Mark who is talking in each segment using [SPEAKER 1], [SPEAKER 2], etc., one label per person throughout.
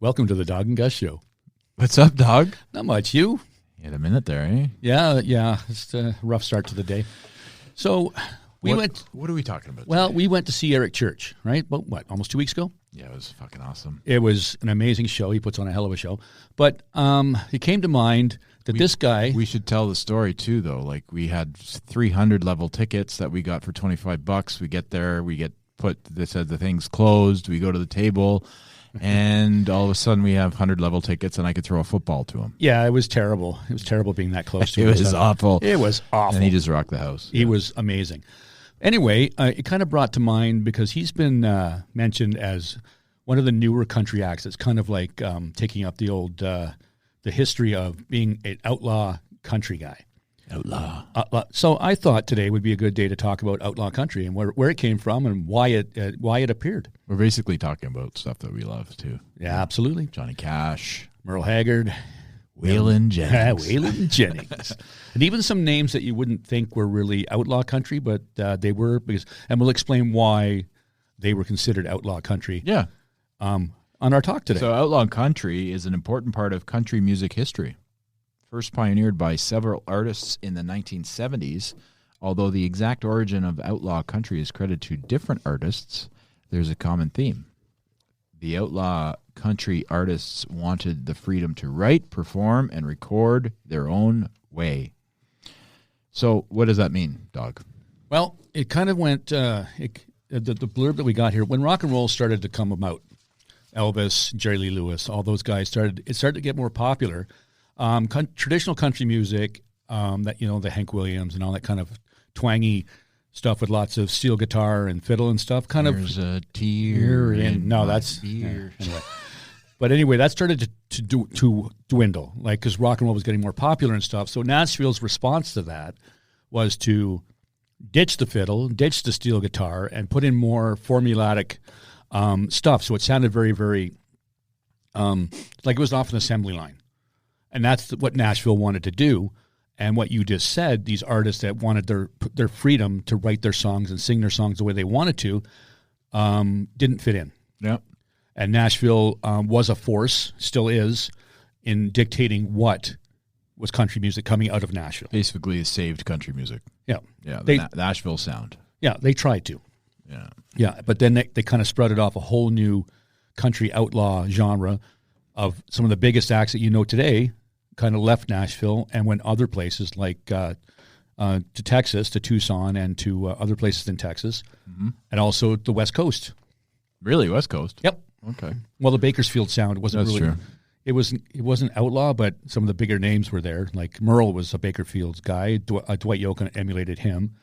[SPEAKER 1] Welcome to the Dawg and Gus show.
[SPEAKER 2] What's up, dog?
[SPEAKER 1] Not much. You?
[SPEAKER 2] You had a minute there, eh?
[SPEAKER 1] Yeah. It's a rough start to the day. So we went.
[SPEAKER 2] What are we talking about?
[SPEAKER 1] Well,
[SPEAKER 2] today?
[SPEAKER 1] we went to see Eric Church, right? But what? Almost 2 weeks ago.
[SPEAKER 2] Yeah, it was fucking awesome.
[SPEAKER 1] It was an amazing show. He puts on a hell of a show. But it came to mind that this guy.
[SPEAKER 2] We should tell the story too, though. Like we had 300 level tickets that we got for $25. We get there, we get put. They said the thing's closed. We go to the table. And all of a sudden, we have 100 level tickets, and I could throw a football to him.
[SPEAKER 1] Yeah, it was terrible. It was terrible being that close to him.
[SPEAKER 2] It was awful.
[SPEAKER 1] It was awful.
[SPEAKER 2] And he just rocked the house.
[SPEAKER 1] He was amazing. Anyway, it kind of brought to mind because he's been mentioned as one of the newer country acts. It's kind of like taking up the old the history of being an outlaw country guy.
[SPEAKER 2] Outlaw.
[SPEAKER 1] So I thought today would be a good day to talk about Outlaw Country and where it came from and why it appeared.
[SPEAKER 2] We're basically talking about stuff that we love too.
[SPEAKER 1] Yeah, absolutely.
[SPEAKER 2] Johnny Cash,
[SPEAKER 1] Merle Haggard,
[SPEAKER 2] Waylon Jennings,
[SPEAKER 1] Waylon Jennings, and even some names that you wouldn't think were really outlaw country, but they were and we'll explain why they were considered outlaw country.
[SPEAKER 2] Yeah.
[SPEAKER 1] On our talk today.
[SPEAKER 2] So Outlaw Country is an important part of country music history. First pioneered by several artists in the 1970s, although the exact origin of outlaw country is credited to different artists, there's a common theme. The outlaw country artists wanted the freedom to write, perform, and record their own way. So what does that mean, Dog?
[SPEAKER 1] Well, it kind of went, the blurb that we got here, when rock and roll started to come about, Elvis, Jerry Lee Lewis, all those guys started to get more popular. Traditional country music, the Hank Williams and all that kind of twangy stuff with lots of steel guitar and fiddle and stuff.
[SPEAKER 2] There's a tear in
[SPEAKER 1] that's
[SPEAKER 2] beer.
[SPEAKER 1] Yeah, anyway. But anyway, that started to dwindle, like because rock and roll was getting more popular and stuff. So Nashville's response to that was to ditch the fiddle, ditch the steel guitar, and put in more formulaic stuff. So it sounded very, very like it was off an assembly line. And that's what Nashville wanted to do. And what you just said, these artists that wanted their freedom to write their songs and sing their songs the way they wanted to, didn't fit in.
[SPEAKER 2] Yep.
[SPEAKER 1] And Nashville was a force, still is, in dictating what was country music coming out of Nashville.
[SPEAKER 2] Basically, it saved country music.
[SPEAKER 1] Yeah.
[SPEAKER 2] Yeah, the Nashville sound.
[SPEAKER 1] Yeah, they tried to.
[SPEAKER 2] Yeah.
[SPEAKER 1] Yeah, but then they kind of sprouted off a whole new country outlaw genre of some of the biggest acts that you know today kind of left Nashville and went other places like to Texas, to Tucson, and to other places in Texas, and also the West Coast.
[SPEAKER 2] Really, West Coast?
[SPEAKER 1] Yep.
[SPEAKER 2] Okay.
[SPEAKER 1] Well, the Bakersfield sound wasn't
[SPEAKER 2] That's
[SPEAKER 1] really.
[SPEAKER 2] true.
[SPEAKER 1] It wasn't outlaw, but some of the bigger names were there. Like Merle was a Bakersfield guy. Dwight Yoakam emulated him.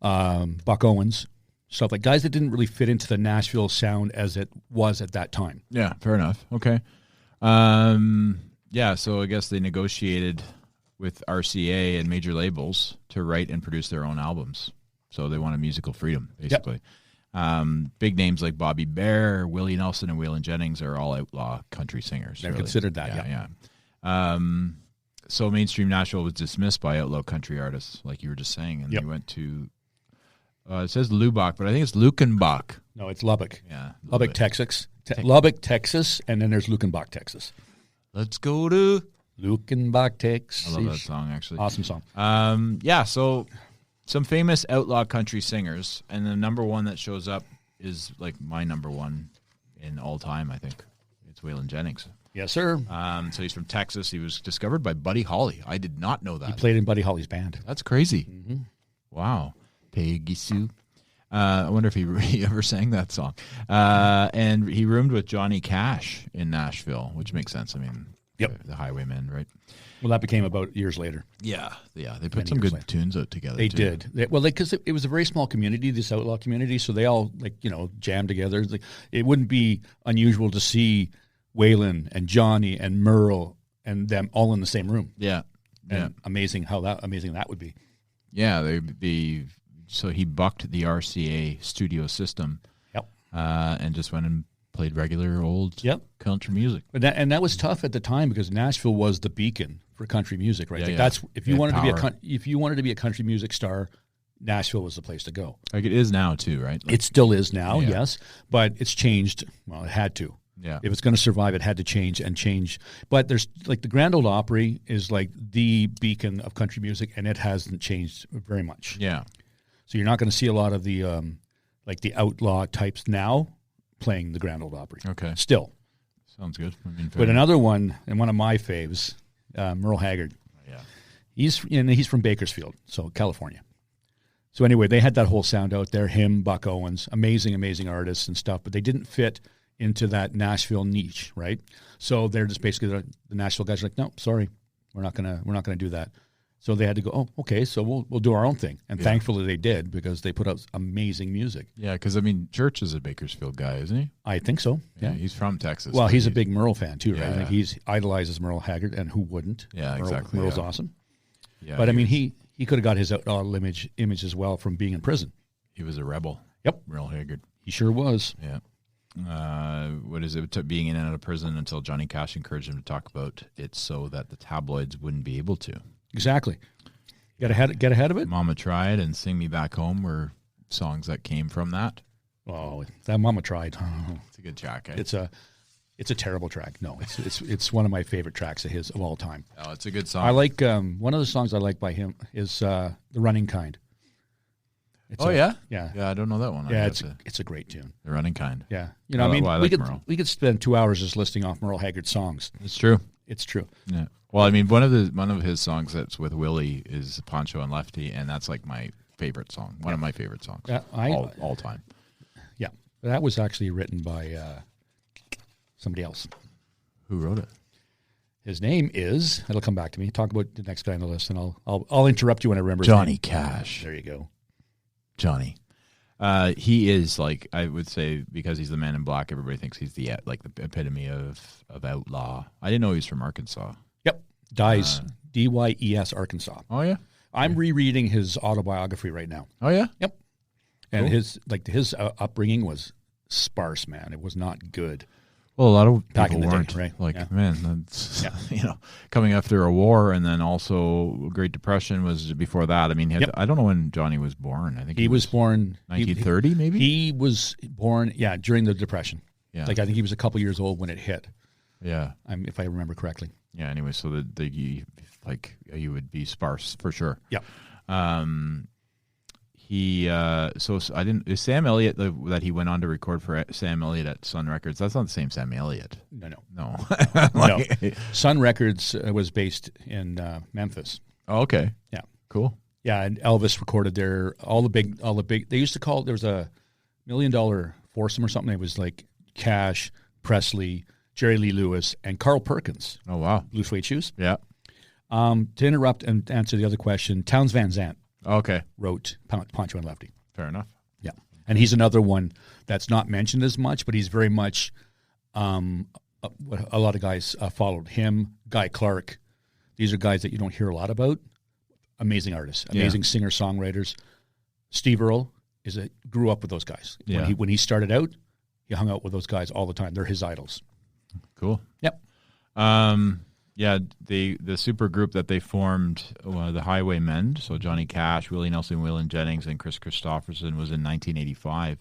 [SPEAKER 1] Buck Owens, stuff like guys that didn't really fit into the Nashville sound as it was at that time.
[SPEAKER 2] Yeah, fair enough. Okay. Yeah, so I guess they negotiated with RCA and major labels to write and produce their own albums. So they wanted musical freedom, basically. Yep. Big names like Bobby Bare, Willie Nelson, and Waylon Jennings are all outlaw country singers.
[SPEAKER 1] They're considered that,
[SPEAKER 2] yeah. So mainstream Nashville was dismissed by outlaw country artists, like you were just saying, and they went to, it says Lubbock, but I think it's Luckenbach.
[SPEAKER 1] No, it's Lubbock.
[SPEAKER 2] Yeah.
[SPEAKER 1] Lubbock, Texas. Lubbock, Texas, and then there's Luckenbach, Texas.
[SPEAKER 2] Let's go to
[SPEAKER 1] Luckenbach, Texas.
[SPEAKER 2] I love that song, actually.
[SPEAKER 1] Awesome song.
[SPEAKER 2] So some famous outlaw country singers, and the number one that shows up is like my number one in all time, I think. It's Waylon Jennings.
[SPEAKER 1] Yes, sir.
[SPEAKER 2] So he's from Texas. He was discovered by Buddy Holly. I did not know that.
[SPEAKER 1] He played in Buddy Holly's band.
[SPEAKER 2] That's crazy.
[SPEAKER 1] Mm-hmm.
[SPEAKER 2] Wow. Peggy Sue. I wonder if he ever sang that song. And he roomed with Johnny Cash in Nashville, which makes sense. I mean, the Highwaymen, right?
[SPEAKER 1] Well, that became about years later.
[SPEAKER 2] Yeah. They put some good tunes out together.
[SPEAKER 1] They did. Because it was a very small community, this outlaw community, so they all jammed together. It wouldn't be unusual to see Waylon and Johnny and Merle and them all in the same room.
[SPEAKER 2] Yeah.
[SPEAKER 1] And amazing that would be.
[SPEAKER 2] Yeah, so he bucked the RCA studio system.
[SPEAKER 1] Yep.
[SPEAKER 2] And just went and played regular old country music.
[SPEAKER 1] And that was tough at the time because Nashville was the beacon for country music, right? That's if you wanted to be a country music star, Nashville was the place to go.
[SPEAKER 2] Like it is now too, right? Like,
[SPEAKER 1] it still is now, yes, but it's changed. Well, it had to.
[SPEAKER 2] Yeah.
[SPEAKER 1] If it's going to survive, it had to change and change. But there's like the Grand Ole Opry is like the beacon of country music, and it hasn't changed very much.
[SPEAKER 2] Yeah.
[SPEAKER 1] So you're not going to see a lot of the like the outlaw types now playing the Grand Ole Opry.
[SPEAKER 2] Okay.
[SPEAKER 1] Still.
[SPEAKER 2] Sounds good. I mean,
[SPEAKER 1] But another one, and one of my faves, Merle Haggard.
[SPEAKER 2] Yeah.
[SPEAKER 1] He's from Bakersfield, so California. So anyway, they had that whole sound out there, him, Buck Owens, amazing artists and stuff, but they didn't fit into that Nashville niche, right? So they're just basically the Nashville guys are like, no, sorry, we're not gonna do that. So they had to go, oh, okay, so we'll do our own thing, and thankfully they did because they put out amazing music.
[SPEAKER 2] Yeah, because I mean, Church is a Bakersfield guy, isn't he?
[SPEAKER 1] I think so. Yeah,
[SPEAKER 2] he's from Texas.
[SPEAKER 1] Well, he's a big Merle fan too, right?
[SPEAKER 2] Yeah.
[SPEAKER 1] I think he's idolizes Merle Haggard, and who wouldn't?
[SPEAKER 2] Yeah, exactly.
[SPEAKER 1] Merle's awesome.
[SPEAKER 2] Yeah,
[SPEAKER 1] but I mean, he could have got his outlaw image as well from being in prison.
[SPEAKER 2] He was a rebel.
[SPEAKER 1] Yep,
[SPEAKER 2] Merle Haggard.
[SPEAKER 1] He sure was.
[SPEAKER 2] Yeah. What is it? Being in and out of prison until Johnny Cash encouraged him to talk about it so that the tabloids wouldn't be able to.
[SPEAKER 1] Exactly. Get ahead of it.
[SPEAKER 2] Mama Tried and Sing Me Back Home were songs that came from that.
[SPEAKER 1] Oh, that Mama Tried.
[SPEAKER 2] It's a good track.
[SPEAKER 1] It's a terrible track. No, it's one of my favorite tracks of his of all time.
[SPEAKER 2] Oh, it's a good song.
[SPEAKER 1] I like one of the songs I like by him is The Running Kind.
[SPEAKER 2] Yeah.
[SPEAKER 1] Yeah.
[SPEAKER 2] I don't know that one.
[SPEAKER 1] Yeah, it's a great tune.
[SPEAKER 2] The Running Kind.
[SPEAKER 1] Yeah, I mean,
[SPEAKER 2] I
[SPEAKER 1] we
[SPEAKER 2] like
[SPEAKER 1] could we could spend 2 hours just listing off Merle Haggard songs.
[SPEAKER 2] It's true.
[SPEAKER 1] It's true.
[SPEAKER 2] Yeah. Well, I mean, one of his songs that's with Willie is Poncho and Lefty, and that's like my favorite song. One of my favorite songs.
[SPEAKER 1] Yeah,
[SPEAKER 2] all time.
[SPEAKER 1] Yeah, that was actually written by somebody else.
[SPEAKER 2] Who wrote it?
[SPEAKER 1] His name is. It'll come back to me. Talk about the next guy on the list, and I'll interrupt you when I remember.
[SPEAKER 2] Johnny Cash.
[SPEAKER 1] There you go.
[SPEAKER 2] Johnny. He is like, I would say, because he's the Man in Black, everybody thinks he's the epitome of outlaw. I didn't know he was from Arkansas.
[SPEAKER 1] Yep. Dyes. D-Y-E-S, Arkansas.
[SPEAKER 2] Oh yeah.
[SPEAKER 1] I'm rereading his autobiography right now.
[SPEAKER 2] Oh yeah.
[SPEAKER 1] Yep. And
[SPEAKER 2] Cool.
[SPEAKER 1] his upbringing was sparse, man. It was not good.
[SPEAKER 2] Well, a lot of
[SPEAKER 1] Back
[SPEAKER 2] people
[SPEAKER 1] in the
[SPEAKER 2] weren't.
[SPEAKER 1] day, right?
[SPEAKER 2] Like,
[SPEAKER 1] Yeah.
[SPEAKER 2] man, that's, coming after a war, and then also Great Depression was before that. I mean, I don't know when Johnny was born. I think
[SPEAKER 1] he was born
[SPEAKER 2] 1930, maybe?
[SPEAKER 1] He was born, during the Depression.
[SPEAKER 2] Yeah.
[SPEAKER 1] Like, I think he was a couple years old when it hit.
[SPEAKER 2] Yeah.
[SPEAKER 1] If I remember correctly.
[SPEAKER 2] Yeah, anyway, so you would be sparse for sure.
[SPEAKER 1] Yeah.
[SPEAKER 2] I didn't. Is Sam Elliott that he went on to record for Sam Elliott at Sun Records? That's not the same Sam Elliott.
[SPEAKER 1] No.
[SPEAKER 2] No.
[SPEAKER 1] Sun Records was based in Memphis.
[SPEAKER 2] Oh, okay.
[SPEAKER 1] Yeah.
[SPEAKER 2] Cool.
[SPEAKER 1] Yeah, and Elvis recorded there. All the big. They used to call it. There was a $1 Million foursome or something. It was like Cash, Presley, Jerry Lee Lewis, and Carl Perkins.
[SPEAKER 2] Oh wow.
[SPEAKER 1] Blue Suede Shoes.
[SPEAKER 2] Yeah.
[SPEAKER 1] To interrupt and answer the other question, Townes Van Zandt
[SPEAKER 2] Okay.
[SPEAKER 1] wrote Poncho and Lefty.
[SPEAKER 2] Fair enough.
[SPEAKER 1] Yeah, and he's another one that's not mentioned as much, but he's very much. A lot of guys followed him. Guy Clark. These are guys that you don't hear a lot about. Amazing artists, amazing singer songwriters. Steve Earle grew up with those guys.
[SPEAKER 2] Yeah.
[SPEAKER 1] When he started out, he hung out with those guys all the time. They're his idols.
[SPEAKER 2] Cool.
[SPEAKER 1] Yep.
[SPEAKER 2] Yeah, the super group that they formed, the Highwaymen, so Johnny Cash, Willie Nelson, Waylon Jennings, and Chris Christopherson, was in 1985.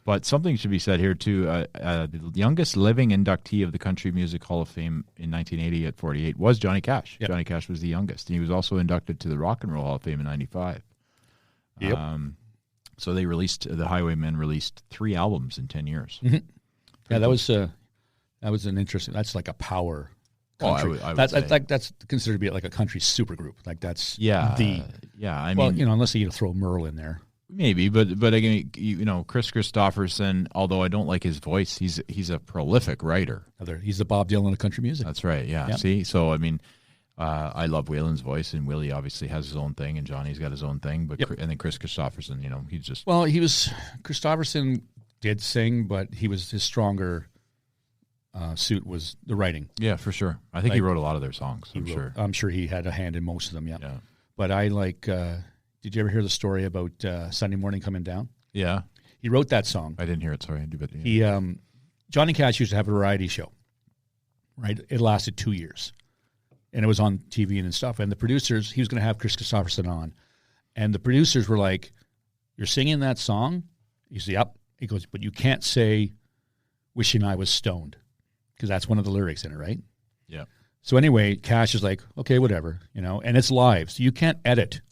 [SPEAKER 2] But something should be said here, too. The youngest living inductee of the Country Music Hall of Fame in 1980 at 48 was Johnny Cash.
[SPEAKER 1] Yep.
[SPEAKER 2] Johnny Cash was the youngest. And he was also inducted to the Rock and Roll Hall of Fame in 95.
[SPEAKER 1] Yep.
[SPEAKER 2] So the Highwaymen released 3 albums in 10 years.
[SPEAKER 1] Mm-hmm. Yeah, that was an interesting. That's like a power. Country.
[SPEAKER 2] I would say.
[SPEAKER 1] That's considered to be like a country supergroup. Like that's
[SPEAKER 2] I mean,
[SPEAKER 1] unless you throw Merle in there,
[SPEAKER 2] maybe. But again, Chris Christopherson. Although I don't like his voice, he's a prolific writer.
[SPEAKER 1] He's the Bob Dylan of country music.
[SPEAKER 2] That's right. Yeah.
[SPEAKER 1] Yep.
[SPEAKER 2] See, so I mean, I love Waylon's voice, and Willie obviously has his own thing, and Johnny's got his own thing. But and then Chris Christopherson, he's just
[SPEAKER 1] Christopherson did sing, but his stronger suit was the writing.
[SPEAKER 2] Yeah, for sure. I think he wrote a lot of their songs.
[SPEAKER 1] I'm sure he had a hand in most of them. Yeah. But I like. Did you ever hear the story about Sunday Morning Coming Down?
[SPEAKER 2] Yeah.
[SPEAKER 1] He wrote that song.
[SPEAKER 2] I didn't hear it. Sorry, but yeah.
[SPEAKER 1] He Johnny Cash used to have a variety show. Right. It lasted 2 years, and it was on TV and stuff. And the producers, he was going to have Chris Christopherson on, and the producers were like, "You're singing that song?" He said, "Yep." He goes, "But you can't say, 'Wishing I Was Stoned.'" because that's one of the lyrics in it, right?
[SPEAKER 2] Yeah.
[SPEAKER 1] So anyway, Cash is like, okay, whatever, and it's live. So you can't edit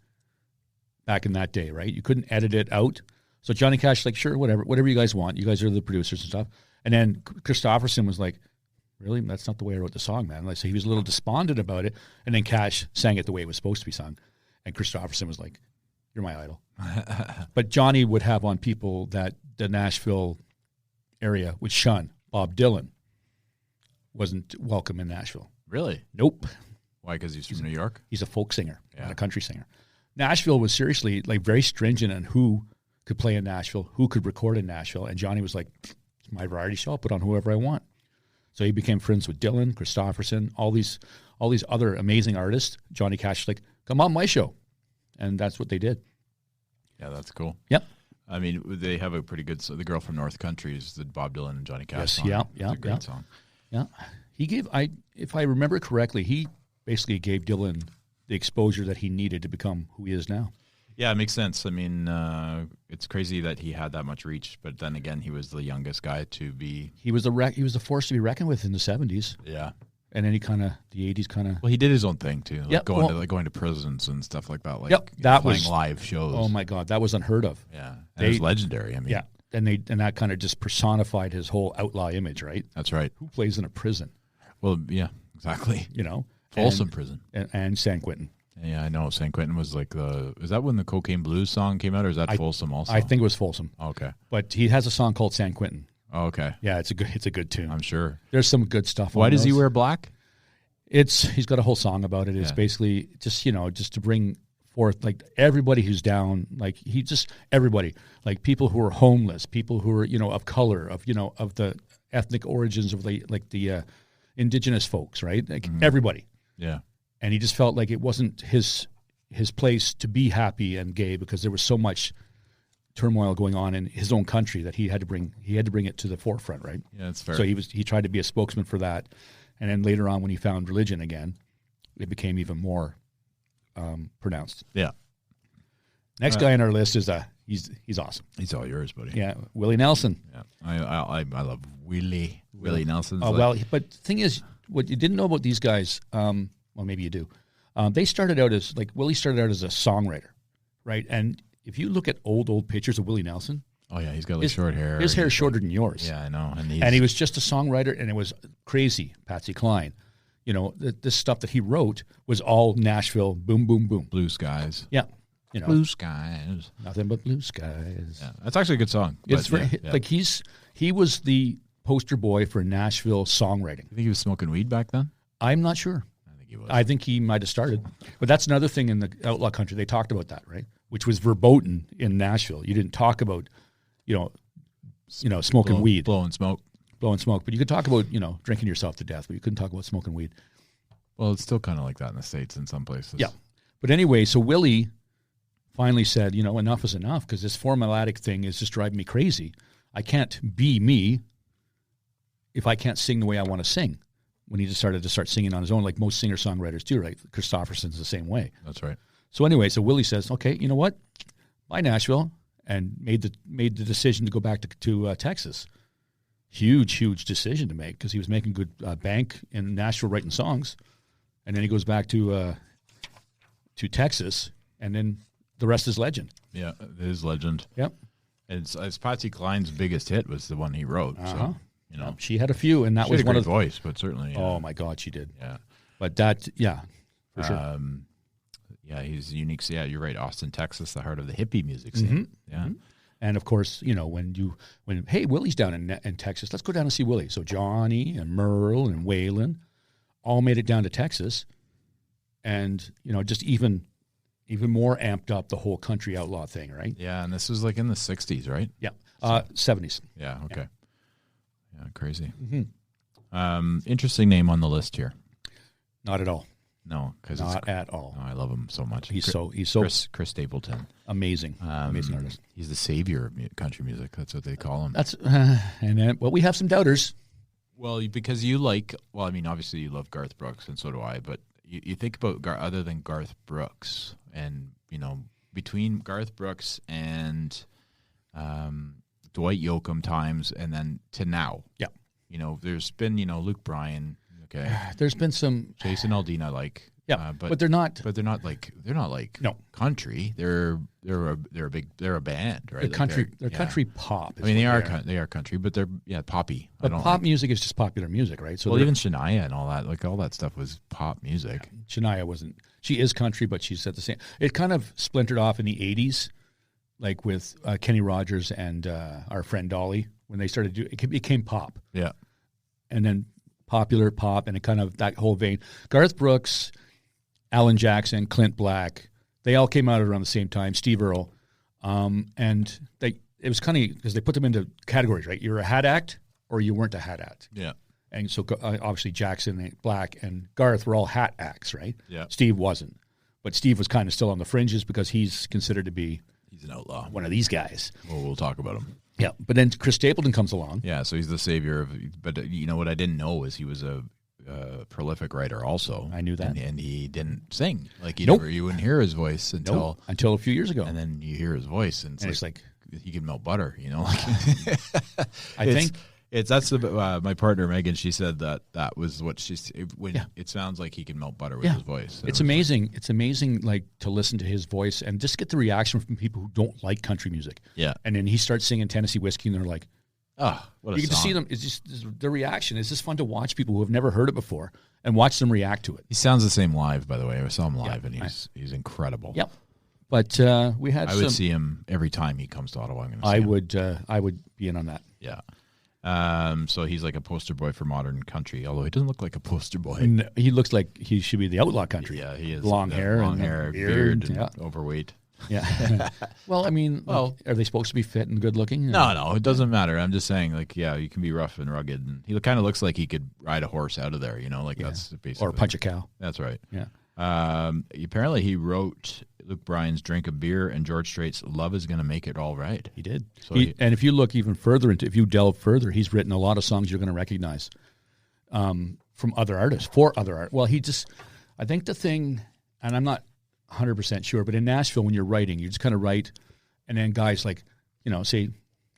[SPEAKER 1] back in that day, right? You couldn't edit it out. So Johnny Cash is like, sure, whatever you guys want. You guys are the producers and stuff. And then Christopherson was like, really? That's not the way I wrote the song, man. Like, so he was a little despondent about it. And then Cash sang it the way it was supposed to be sung. And Christopherson was like, you're my idol. But Johnny would have on people that the Nashville area would shun. Bob Dylan wasn't welcome in Nashville.
[SPEAKER 2] Really?
[SPEAKER 1] Nope.
[SPEAKER 2] Why? Because he's from New York?
[SPEAKER 1] He's a folk singer, not a country singer. Nashville was seriously like very stringent on who could play in Nashville, who could record in Nashville. And Johnny was like, it's my variety show. I'll put on whoever I want. So he became friends with Dylan, Christopherson, all these other amazing artists. Johnny Cash was like, come on my show. And that's what they did.
[SPEAKER 2] Yeah, that's cool.
[SPEAKER 1] Yep.
[SPEAKER 2] I mean, they have a pretty good. So the Girl from North Country is the Bob Dylan and Johnny Cash song.
[SPEAKER 1] Yeah,
[SPEAKER 2] it's a great song.
[SPEAKER 1] Yeah, he gave. If I remember correctly, he basically gave Dylan the exposure that he needed to become who he is now.
[SPEAKER 2] Yeah, it makes sense. I mean, it's crazy that he had that much reach, but then again, he was the youngest guy to be.
[SPEAKER 1] He was a force to be reckoned with in the 70s.
[SPEAKER 2] Yeah.
[SPEAKER 1] And then the 80s kind of.
[SPEAKER 2] Well, he did his own thing too, like
[SPEAKER 1] yep,
[SPEAKER 2] going to prisons and stuff like that. Like
[SPEAKER 1] that
[SPEAKER 2] playing
[SPEAKER 1] was
[SPEAKER 2] live shows.
[SPEAKER 1] Oh my God, that was unheard of.
[SPEAKER 2] Yeah, it was legendary. I mean,
[SPEAKER 1] yeah, and that kind of just personified his whole outlaw image, right?
[SPEAKER 2] That's right.
[SPEAKER 1] Who plays in a prison?
[SPEAKER 2] Well, yeah, exactly. Folsom Prison
[SPEAKER 1] and San Quentin.
[SPEAKER 2] Yeah, I know. San Quentin was like is that when the Cocaine Blues song came out, or is that Folsom also?
[SPEAKER 1] I think it was Folsom.
[SPEAKER 2] Okay,
[SPEAKER 1] but he has a song called San Quentin.
[SPEAKER 2] Oh, okay.
[SPEAKER 1] Yeah, it's a good tune.
[SPEAKER 2] I'm sure.
[SPEAKER 1] There's some good stuff.
[SPEAKER 2] Why does he wear black?
[SPEAKER 1] He's got a whole song about it. It's basically just to bring forth like everybody who's down, like everybody, like people who are homeless, people who are of color, of the ethnic origins of the indigenous folks, right? Like everybody.
[SPEAKER 2] Yeah.
[SPEAKER 1] And he just felt like it wasn't his place to be happy and gay because there was so much turmoil going on in his own country that he had to bring it to the forefront, right?
[SPEAKER 2] Yeah, that's fair.
[SPEAKER 1] So he tried to be a spokesman for that. And then later on, when he found religion again, it became even more pronounced.
[SPEAKER 2] Yeah.
[SPEAKER 1] Next guy on our list is he's awesome.
[SPEAKER 2] He's all yours, buddy.
[SPEAKER 1] Yeah, Willie Nelson.
[SPEAKER 2] Yeah, I love Willie Nelson.
[SPEAKER 1] Oh well, but the thing is, what you didn't know about these guys, well maybe you do. They started out as Willie started out as a songwriter, right? And if you look at old pictures of Willie Nelson.
[SPEAKER 2] Oh yeah, he's got short hair.
[SPEAKER 1] His hair is shorter than yours.
[SPEAKER 2] Yeah, I know. And
[SPEAKER 1] he was just a songwriter, and it was crazy. Patsy Cline, this stuff that he wrote was all Nashville, boom, boom, boom,
[SPEAKER 2] blue skies.
[SPEAKER 1] Yeah,
[SPEAKER 2] blue skies,
[SPEAKER 1] nothing but blue skies.
[SPEAKER 2] Yeah, that's actually a good song.
[SPEAKER 1] It's like he was the poster boy for Nashville songwriting.
[SPEAKER 2] You think he was smoking weed back then?
[SPEAKER 1] I'm not sure.
[SPEAKER 2] I think he was.
[SPEAKER 1] I think he might have started, but that's another thing in the Outlaw Country. They talked about that, right? Which was verboten in Nashville. You didn't talk about smoking weed.
[SPEAKER 2] Blowing smoke.
[SPEAKER 1] But you could talk about, drinking yourself to death, but you couldn't talk about smoking weed.
[SPEAKER 2] Well, it's still kind of like that in the States in some places.
[SPEAKER 1] Yeah. But anyway, so Willie finally said, enough is enough because this formulatic thing is just driving me crazy. I can't be me if I can't sing the way I want to sing. When he just started to start singing on his own, like most singer-songwriters do, right? Christopherson's the same way.
[SPEAKER 2] That's right.
[SPEAKER 1] So anyway, Willie says, okay, you know what? Bye, Nashville. And made the decision to go back to Texas. Huge decision to make because he was making good bank in Nashville writing songs, and then he goes back to Texas, and then the rest is legend.
[SPEAKER 2] Yeah, it is legend.
[SPEAKER 1] Yep.
[SPEAKER 2] It's Patsy Cline's biggest hit was the one he wrote. So
[SPEAKER 1] she had a few, and that
[SPEAKER 2] she
[SPEAKER 1] was
[SPEAKER 2] had a
[SPEAKER 1] one
[SPEAKER 2] great
[SPEAKER 1] of the
[SPEAKER 2] voice, but certainly.
[SPEAKER 1] Oh my God, she did.
[SPEAKER 2] Yeah,
[SPEAKER 1] but that for sure.
[SPEAKER 2] Yeah, he's unique. So yeah, you're right. Austin, Texas, the heart of the hippie music scene.
[SPEAKER 1] Mm-hmm.
[SPEAKER 2] Yeah. Mm-hmm.
[SPEAKER 1] And of course, when hey, Willie's down in Texas, let's go down and see Willie. So Johnny and Merle and Waylon all made it down to Texas, and just even more amped up the whole country outlaw thing, right?
[SPEAKER 2] Yeah, and this was like in the '60s, right?
[SPEAKER 1] Yeah, 70s.
[SPEAKER 2] Yeah. Okay. Yeah, crazy.
[SPEAKER 1] Mm-hmm.
[SPEAKER 2] Interesting name on the list here.
[SPEAKER 1] Not at all.
[SPEAKER 2] No, because
[SPEAKER 1] not at all.
[SPEAKER 2] No, I love him so much.
[SPEAKER 1] He's so
[SPEAKER 2] Chris Stapleton.
[SPEAKER 1] Amazing artist.
[SPEAKER 2] He's the savior of country music. That's what they call him.
[SPEAKER 1] That's we have some doubters.
[SPEAKER 2] Well, because obviously you love Garth Brooks, and so do I. But you think about other than Garth Brooks, and between Garth Brooks and Dwight Yoakam times, and then to now.
[SPEAKER 1] Yeah.
[SPEAKER 2] There's been Luke Bryan. Okay,
[SPEAKER 1] There's been some
[SPEAKER 2] Jason Aldean I like.
[SPEAKER 1] Yeah, but they're not.
[SPEAKER 2] But they're not like no country. They're a band, right?
[SPEAKER 1] They're country pop.
[SPEAKER 2] I mean, they are country, but they're poppy.
[SPEAKER 1] But pop music is just popular music, right? So
[SPEAKER 2] even Shania and all that, like all that stuff was pop music.
[SPEAKER 1] Yeah, Shania wasn't. She is country, but she's at the same. It kind of splintered off in the '80s, like with Kenny Rogers and our friend Dolly when they started doing. It became pop.
[SPEAKER 2] Yeah,
[SPEAKER 1] and then popular pop, and it kind of that whole vein. Garth Brooks, Alan Jackson, Clint Black, they all came out around the same time. Steve Earle, and it was kind of because they put them into categories, right? You're a hat act or you weren't a hat act.
[SPEAKER 2] Yeah.
[SPEAKER 1] And so obviously Jackson, and Black, and Garth were all hat acts, right?
[SPEAKER 2] Yeah.
[SPEAKER 1] Steve wasn't, but Steve was kind of still on the fringes because he's considered to be
[SPEAKER 2] he's an outlaw,
[SPEAKER 1] one of these guys.
[SPEAKER 2] Well, we'll talk about him.
[SPEAKER 1] Yeah, but then Chris Stapleton comes along.
[SPEAKER 2] Yeah, so he's the savior of. But what I didn't know is he was a prolific writer also.
[SPEAKER 1] I knew that,
[SPEAKER 2] and he didn't sing. Like
[SPEAKER 1] Nope.
[SPEAKER 2] you wouldn't hear his voice until
[SPEAKER 1] a few years ago,
[SPEAKER 2] and then you hear his voice, and
[SPEAKER 1] it's like
[SPEAKER 2] he can melt butter.
[SPEAKER 1] I think.
[SPEAKER 2] That's my partner Megan. She said that was what it sounds like he can melt butter with his voice.
[SPEAKER 1] It's amazing. It's amazing, like to listen to his voice and just get the reaction from people who don't like country music.
[SPEAKER 2] Yeah,
[SPEAKER 1] and then he starts singing Tennessee Whiskey, and they're like,
[SPEAKER 2] "Oh, what a
[SPEAKER 1] you get
[SPEAKER 2] song."
[SPEAKER 1] to see them. It's just the reaction. It's just fun to watch people who have never heard it before and watch them react to it.
[SPEAKER 2] He sounds the same live, by the way. I saw him live, and he's incredible.
[SPEAKER 1] Yep. But we had.
[SPEAKER 2] I would see him every time he comes to Ottawa.
[SPEAKER 1] I would be in on that.
[SPEAKER 2] Yeah. So he's like a poster boy for modern country, although he doesn't look like a poster boy.
[SPEAKER 1] No, he looks like he should be the outlaw country.
[SPEAKER 2] Yeah, he is.
[SPEAKER 1] Long hair,
[SPEAKER 2] beard, and
[SPEAKER 1] yeah.
[SPEAKER 2] overweight.
[SPEAKER 1] Yeah. Well, I mean, are they supposed to be fit and good looking?
[SPEAKER 2] No, it doesn't matter. I'm just saying, like, yeah, you can be rough and rugged. And he kind of looks like he could ride a horse out of there, that's basically.
[SPEAKER 1] Or punch a cow.
[SPEAKER 2] That's right.
[SPEAKER 1] Yeah.
[SPEAKER 2] Apparently he wrote Luke Bryan's Drink a Beer and George Strait's Love Is Gonna Make It All Right.
[SPEAKER 1] He did. So and if you look even further if you delve further, he's written a lot of songs you're going to recognize from other artists, for other art. Well, I think the thing, and I'm not 100% sure, but in Nashville, when you're writing, you just kind of write, and then guys like, say,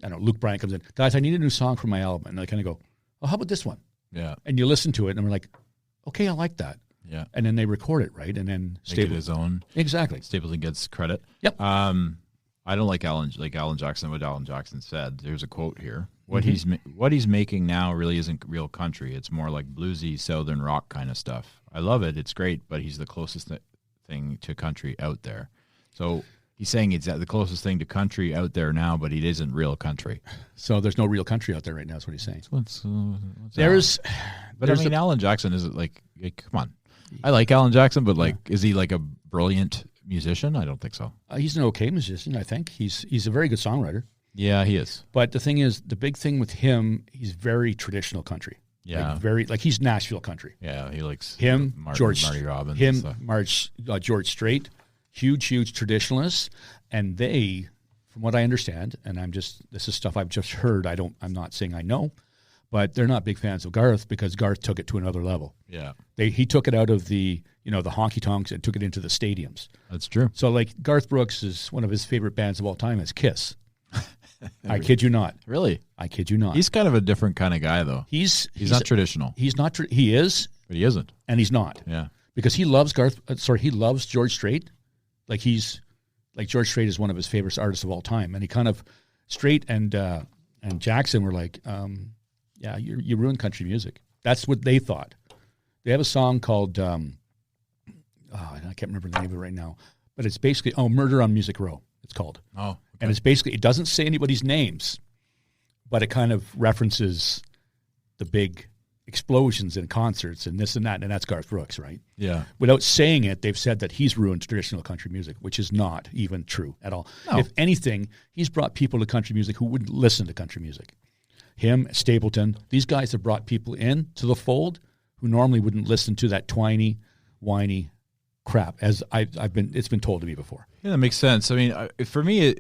[SPEAKER 1] I don't know, Luke Bryan comes in, guys, I need a new song for my album. And they kind of go, oh, how about this one?
[SPEAKER 2] Yeah.
[SPEAKER 1] And you listen to it, and we're like, okay, I like that.
[SPEAKER 2] Yeah.
[SPEAKER 1] And then they record it, right? And then
[SPEAKER 2] make it his own.
[SPEAKER 1] Exactly.
[SPEAKER 2] Stapleton gets credit.
[SPEAKER 1] Yep.
[SPEAKER 2] I don't like Alan Jackson. What Alan Jackson said. There's a quote here. What he's making now really isn't real country. It's more like bluesy southern rock kind of stuff. I love it. It's great, but he's the closest thing to country out there. So he's saying it's the closest thing to country out there now, but it isn't real country.
[SPEAKER 1] So there's no real country out there right now. Is what he's saying.
[SPEAKER 2] What's
[SPEAKER 1] But
[SPEAKER 2] I mean, Alan Jackson is like come on. I like Alan Jackson, but is he like a brilliant musician? I don't think so.
[SPEAKER 1] He's an okay musician, I think. He's a very good songwriter.
[SPEAKER 2] Yeah, he is.
[SPEAKER 1] But the thing is, the big thing with him, he's very traditional country.
[SPEAKER 2] Yeah,
[SPEAKER 1] he's Nashville country.
[SPEAKER 2] Yeah, he likes
[SPEAKER 1] him,
[SPEAKER 2] Marty Robbins,
[SPEAKER 1] George Strait, huge traditionalists, and they, from what I understand, and this is stuff I've just heard. I'm not saying I know. But they're not big fans of Garth because Garth took it to another level. Yeah, he took it out of the the honky tonks and took it into the stadiums.
[SPEAKER 2] That's true.
[SPEAKER 1] So like Garth Brooks is one of his favorite bands of all time is Kiss. I kid you not.
[SPEAKER 2] Really,
[SPEAKER 1] I kid you not.
[SPEAKER 2] He's kind of a different kind of guy though. He's not traditional.
[SPEAKER 1] He's not. He is,
[SPEAKER 2] but he isn't,
[SPEAKER 1] and he's not.
[SPEAKER 2] Yeah,
[SPEAKER 1] because he loves he loves George Strait. Like George Strait is one of his favorite artists of all time, and he kind of Strait and Jackson were like. Yeah, you ruined country music. That's what they thought. They have a song called, I can't remember the name of it right now, but it's basically, Murder on Music Row, it's called.
[SPEAKER 2] Oh, okay.
[SPEAKER 1] And it's basically, it doesn't say anybody's names, but it kind of references the big explosions in concerts and this and that, and that's Garth Brooks, right?
[SPEAKER 2] Yeah.
[SPEAKER 1] Without saying it, they've said that he's ruined traditional country music, which is not even true at all. No. If anything, he's brought people to country music who wouldn't listen to country music. Him, Stapleton, these guys have brought people in to the fold who normally wouldn't listen to that twiny, whiny crap, as it's been told to me before.
[SPEAKER 2] Yeah, that makes sense. I mean, for me,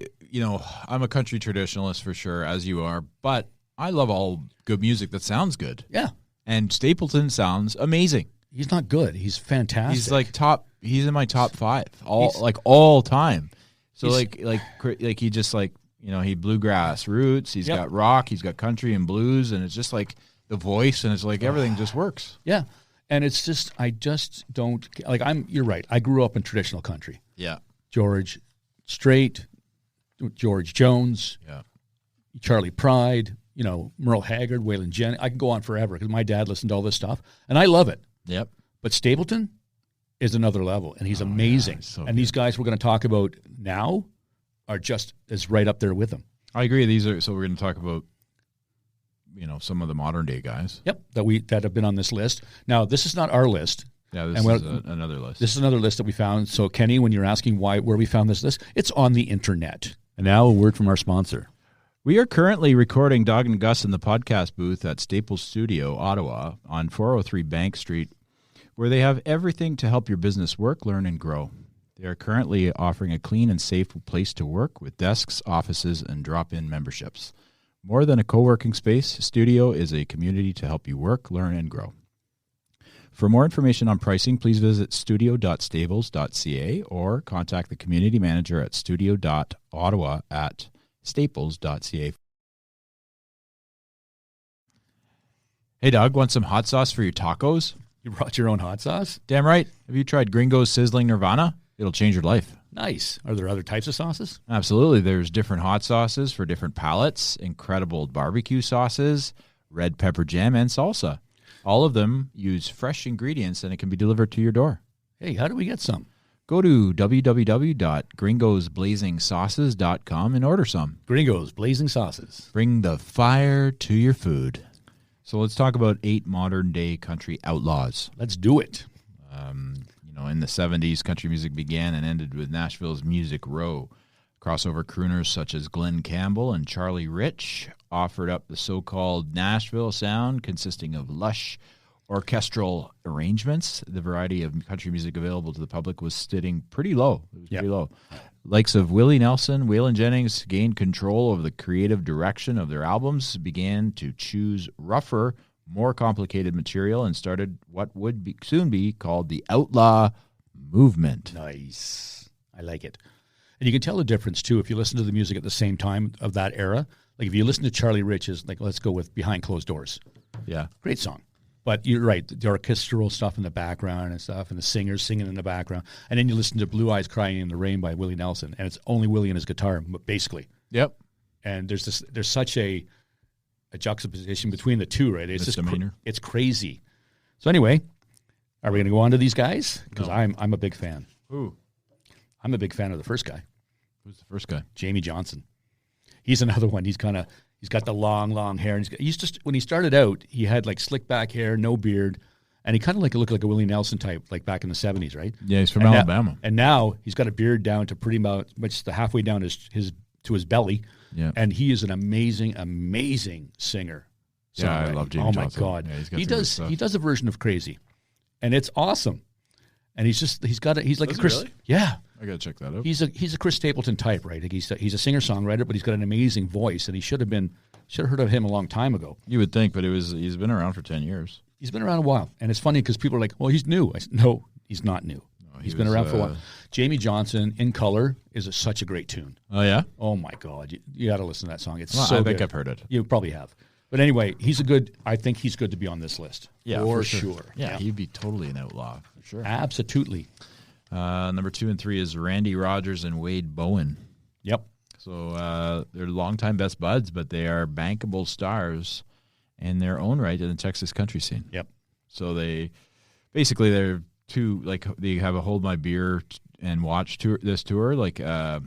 [SPEAKER 2] I'm a country traditionalist for sure, as you are, but I love all good music that sounds good.
[SPEAKER 1] Yeah.
[SPEAKER 2] And Stapleton sounds amazing.
[SPEAKER 1] He's not good. He's fantastic.
[SPEAKER 2] He's like he's in my top 5 all time. So he just he bluegrass roots. He's got rock. He's got country and blues, and it's just like the voice, and it's like everything just works.
[SPEAKER 1] Yeah. And it's just, I just don't, like, you're right. I grew up in traditional country.
[SPEAKER 2] Yeah.
[SPEAKER 1] George Strait, George Jones, Charlie Pride, Merle Haggard, Waylon Jennings. I can go on forever because my dad listened to all this stuff, and I love it.
[SPEAKER 2] Yep.
[SPEAKER 1] But Stapleton is another level, and he's amazing. Yeah, so and these guys we're going to talk about now are just as right up there with him.
[SPEAKER 2] I agree. So we're going to talk about, some of the modern day guys.
[SPEAKER 1] Yep, that have been on this list. Now, this is not our list.
[SPEAKER 2] Yeah, this is another list.
[SPEAKER 1] This is another list that we found. So, Kenny, when you're asking where we found this list, it's on the internet. And now a word from our sponsor.
[SPEAKER 2] We are currently recording Dawg and Gus in the podcast booth at Staples Studio, Ottawa, on 403 Bank Street, where they have everything to help your business work, learn, and grow. They are currently offering a clean and safe place to work with desks, offices, and drop-in memberships. More than a co-working space, Studio is a community to help you work, learn, and grow. For more information on pricing, please visit studio.staples.ca or contact the community manager at studio.ottawa@staples.ca. Hey, Doug, want some hot sauce for your tacos?
[SPEAKER 1] You brought your own hot sauce?
[SPEAKER 2] Damn right. Have you tried Gringo's Sizzling Nirvana? It'll change your life.
[SPEAKER 1] Nice. Are there other types of sauces?
[SPEAKER 2] Absolutely. There's different hot sauces for different palates, incredible barbecue sauces, red pepper jam, and salsa. All of them use fresh ingredients, and it can be delivered to your door.
[SPEAKER 1] Hey, how do we get some?
[SPEAKER 2] Go to www.gringosblazingsauces.com and order some.
[SPEAKER 1] Gringo's Blazing Sauces.
[SPEAKER 2] Bring the fire to your food. So let's talk about 8 modern-day country outlaws.
[SPEAKER 1] Let's do it.
[SPEAKER 2] In the 70s, country music began and ended with Nashville's Music Row. Crossover crooners such as Glenn Campbell and Charlie Rich offered up the so-called Nashville sound, consisting of lush orchestral arrangements. The variety of country music available to the public was sitting pretty low. It was pretty low. Likes of Willie Nelson, Waylon Jennings gained control over the creative direction of their albums, began to choose rougher, more complicated material, and started what would soon be called the Outlaw movement.
[SPEAKER 1] Nice. I like it. And you can tell the difference, too, if you listen to the music at the same time of that era. Like, if you listen to Charlie Rich's, let's go with Behind Closed Doors.
[SPEAKER 2] Yeah.
[SPEAKER 1] Great song. But you're right, the orchestral stuff in the background and stuff, and the singers singing in the background. And then you listen to Blue Eyes Crying in the Rain by Willie Nelson, and it's only Willie and his guitar, basically.
[SPEAKER 2] Yep.
[SPEAKER 1] And there's such a juxtaposition between the two, right? It's it's crazy. So anyway, are we going to go on to these guys? Because I'm a big fan.
[SPEAKER 2] Who?
[SPEAKER 1] I'm a big fan of the first guy.
[SPEAKER 2] Who's the first guy?
[SPEAKER 1] Jamie Johnson. He's another one. He's got the long hair. And when he started out, he had slick back hair, no beard, and he kind of looked like a Willie Nelson type, like back in the 70s, right?
[SPEAKER 2] Yeah, he's from Alabama.
[SPEAKER 1] And now he's got a beard down to pretty much the halfway down his belly.
[SPEAKER 2] Yeah.
[SPEAKER 1] And he is an amazing singer.
[SPEAKER 2] Yeah, I love Jamie Johnson.
[SPEAKER 1] Oh my God.
[SPEAKER 2] Yeah,
[SPEAKER 1] he does a version of Crazy. And it's awesome. And he's like a Chris.
[SPEAKER 2] Really?
[SPEAKER 1] Yeah.
[SPEAKER 2] I got to check that out.
[SPEAKER 1] He's a Chris Stapleton type, right? He's a singer-songwriter, but he's got an amazing voice, and should have heard of him a long time ago.
[SPEAKER 2] You would think, but he's been around for 10 years.
[SPEAKER 1] He's been around a while. And it's funny because people are like, well, he's new. I said, no, he's not new. No, he's been around for a while. Jamie Johnson, In Color, is such a great tune.
[SPEAKER 2] Oh, yeah?
[SPEAKER 1] Oh, my God. You got to listen to that song. It's
[SPEAKER 2] I think I've heard it.
[SPEAKER 1] You probably have. But anyway, I think he's good to be on this list.
[SPEAKER 2] Yeah,
[SPEAKER 1] for sure.
[SPEAKER 2] Yeah, he'd be totally an outlaw, for sure.
[SPEAKER 1] Absolutely.
[SPEAKER 2] Number 2 and 3 is Randy Rogers and Wade Bowen.
[SPEAKER 1] Yep.
[SPEAKER 2] So they're longtime best buds, but they are bankable stars in their own right in the Texas country scene.
[SPEAKER 1] Yep.
[SPEAKER 2] So they're two, they have a Hold My Beer and Watch tour. This tour, the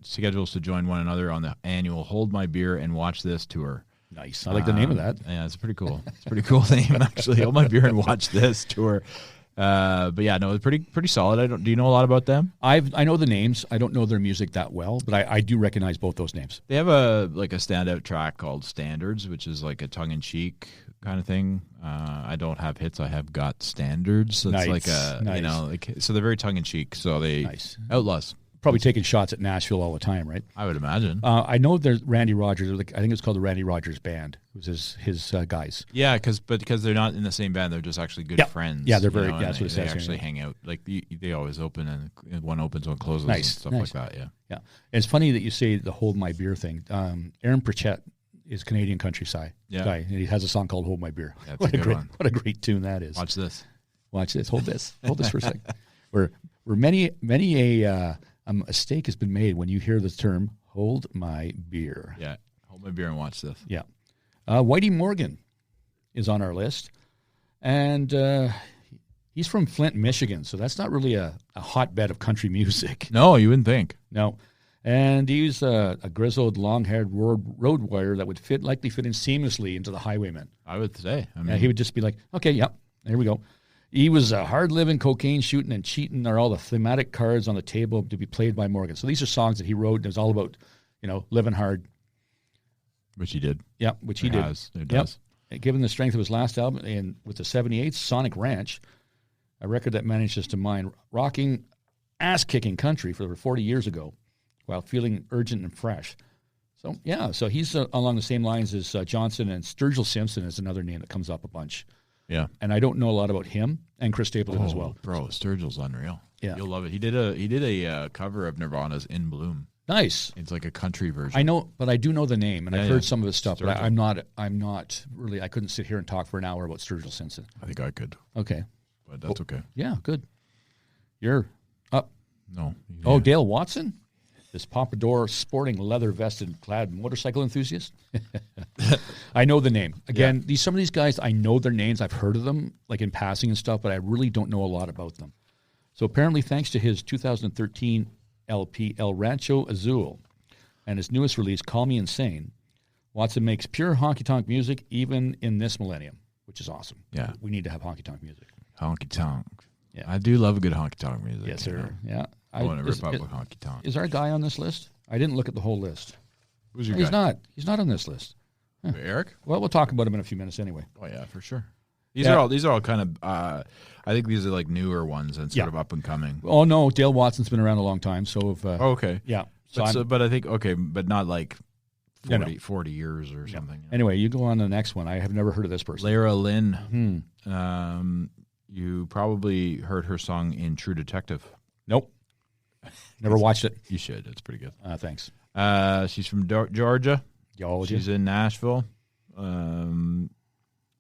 [SPEAKER 2] schedules to join one another on the annual Hold My Beer and Watch This tour.
[SPEAKER 1] Nice. I like the name of that.
[SPEAKER 2] Yeah, it's pretty cool. It's a pretty cool name, actually. Hold My Beer and Watch This tour. But yeah, no, it's pretty solid. Do you know a lot about them?
[SPEAKER 1] I know the names. I don't know their music that well, but I do recognize both those names.
[SPEAKER 2] They have a standout track called Standards, which is like a tongue-in-cheek kind of thing. I don't have hits. I have got standards. So it's nice. So they're very tongue-in-cheek. So they outlaws.
[SPEAKER 1] Probably taking shots at Nashville all the time, right?
[SPEAKER 2] I would imagine.
[SPEAKER 1] I know there's Randy Rogers. I think it's called the Randy Rogers Band. It was his guys.
[SPEAKER 2] Yeah, because they're not in the same band. They're just actually good friends.
[SPEAKER 1] Yeah, they're very. That's what it says.
[SPEAKER 2] They actually hang out. They always open and one opens, one closes, and stuff like that. Yeah.
[SPEAKER 1] Yeah. And it's funny that you say the Hold My Beer thing. Aaron Pritchett is Canadian country guy. And he has a song called "Hold My Beer."
[SPEAKER 2] That's
[SPEAKER 1] What
[SPEAKER 2] a good one.
[SPEAKER 1] What a great tune that is.
[SPEAKER 2] Watch this.
[SPEAKER 1] Watch this. Hold this. Hold this for a second. Where many a mistake has been made when you hear the term "Hold My Beer."
[SPEAKER 2] Yeah. Hold my beer and watch this.
[SPEAKER 1] Yeah. Whitey Morgan is on our list, and he's from Flint, Michigan, so that's not really a hotbed of country music.
[SPEAKER 2] No, you wouldn't think.
[SPEAKER 1] No. And he's a grizzled, long-haired road warrior that would likely fit in seamlessly into the Highwaymen.
[SPEAKER 2] I would say. I mean,
[SPEAKER 1] Yeah, he would just be like, okay, yep, there we go. He was hard-living, cocaine-shooting, and cheating are all the thematic cards on the table to be played by Morgan. So these are songs that he wrote, and it was all about, living hard.
[SPEAKER 2] which he did.
[SPEAKER 1] Yeah, which he
[SPEAKER 2] It
[SPEAKER 1] did.
[SPEAKER 2] has. It does.
[SPEAKER 1] And given the strength of his last album, and with the 78 Sonic Ranch, a record that manages to mine rocking, ass-kicking country for over 40 years ago, while feeling urgent and fresh. So, so he's along the same lines as Johnson, and Sturgill Simpson is another name that comes up a bunch.
[SPEAKER 2] Yeah.
[SPEAKER 1] And I don't know a lot about him, and Chris Stapleton as well.
[SPEAKER 2] Bro, Sturgill's unreal.
[SPEAKER 1] Yeah.
[SPEAKER 2] You'll love it. He did a cover of Nirvana's In Bloom.
[SPEAKER 1] Nice.
[SPEAKER 2] It's like a country version.
[SPEAKER 1] I know, but I do know the name, and I've heard some of his stuff, but
[SPEAKER 2] Sturgill.
[SPEAKER 1] I'm not really, I couldn't sit here and talk for an hour about Sturgill Simpson.
[SPEAKER 2] I think I could,
[SPEAKER 1] Okay.
[SPEAKER 2] but that's okay.
[SPEAKER 1] Yeah, good. You're up.
[SPEAKER 2] No.
[SPEAKER 1] Oh, Dale Watson? This pompadour sporting leather vested clad motorcycle enthusiast? I know the name. Again, some of these guys, I know their names. I've heard of them, like in passing and stuff, but I really don't know a lot about them. So apparently, thanks to his 2013 LP, El Rancho Azul, and his newest release, Call Me Insane, Watson makes pure honky-tonk music even in this millennium, which is awesome.
[SPEAKER 2] Yeah.
[SPEAKER 1] We need to have honky-tonk music.
[SPEAKER 2] Honky tonk.
[SPEAKER 1] Yeah.
[SPEAKER 2] I do love a good honky tonk music.
[SPEAKER 1] Yes, sir. Yeah.
[SPEAKER 2] I want to rip up with honky tonk.
[SPEAKER 1] Is our guy on this list? I didn't look at the whole list.
[SPEAKER 2] Who's your
[SPEAKER 1] He's
[SPEAKER 2] guy?
[SPEAKER 1] not. He's not on this list.
[SPEAKER 2] Eric?
[SPEAKER 1] Well, we'll talk about him in a few minutes anyway.
[SPEAKER 2] Oh yeah, for sure. These are all kind of. I think these are like newer ones and sort of up and coming.
[SPEAKER 1] Oh no, Dale Watson's been around a long time. So if
[SPEAKER 2] okay.
[SPEAKER 1] yeah. So
[SPEAKER 2] but I think but not like 40 years or something.
[SPEAKER 1] Anyway, you go on to the next one. I have never heard of this person.
[SPEAKER 2] Lara Lynn. You probably heard her song in True Detective.
[SPEAKER 1] Nope. Never watched it.
[SPEAKER 2] You should. It's pretty good.
[SPEAKER 1] Thanks.
[SPEAKER 2] She's from Georgia. She's in Nashville.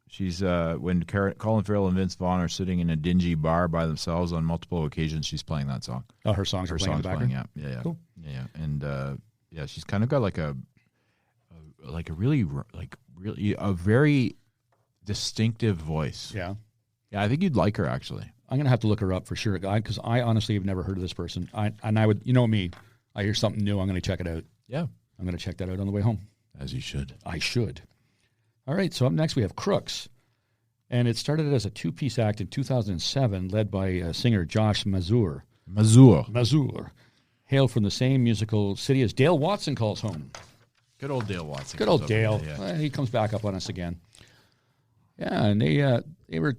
[SPEAKER 2] She's when Colin Farrell and Vince Vaughn are sitting in a dingy bar by themselves on multiple occasions, she's playing that song.
[SPEAKER 1] Oh, her songs are playing in the background?
[SPEAKER 2] Yeah.
[SPEAKER 1] Cool.
[SPEAKER 2] Yeah. And she's kind of got like a really a very distinctive voice.
[SPEAKER 1] Yeah.
[SPEAKER 2] Yeah, I think you'd like her actually.
[SPEAKER 1] I'm gonna have to look her up for sure, because I honestly have never heard of this person. I would, me, I hear something new, I'm gonna check it out.
[SPEAKER 2] Yeah,
[SPEAKER 1] I'm gonna check that out on the way home.
[SPEAKER 2] As you should.
[SPEAKER 1] I should. All right, so up next we have Crooks, and it started as a two-piece act in 2007, led by singer Josh Mazur. Hailed from the same musical city as Dale Watson calls home.
[SPEAKER 2] Good old Dale Watson.
[SPEAKER 1] Good old Dale.
[SPEAKER 2] Yeah.
[SPEAKER 1] He comes back up on us again. Yeah, and they were.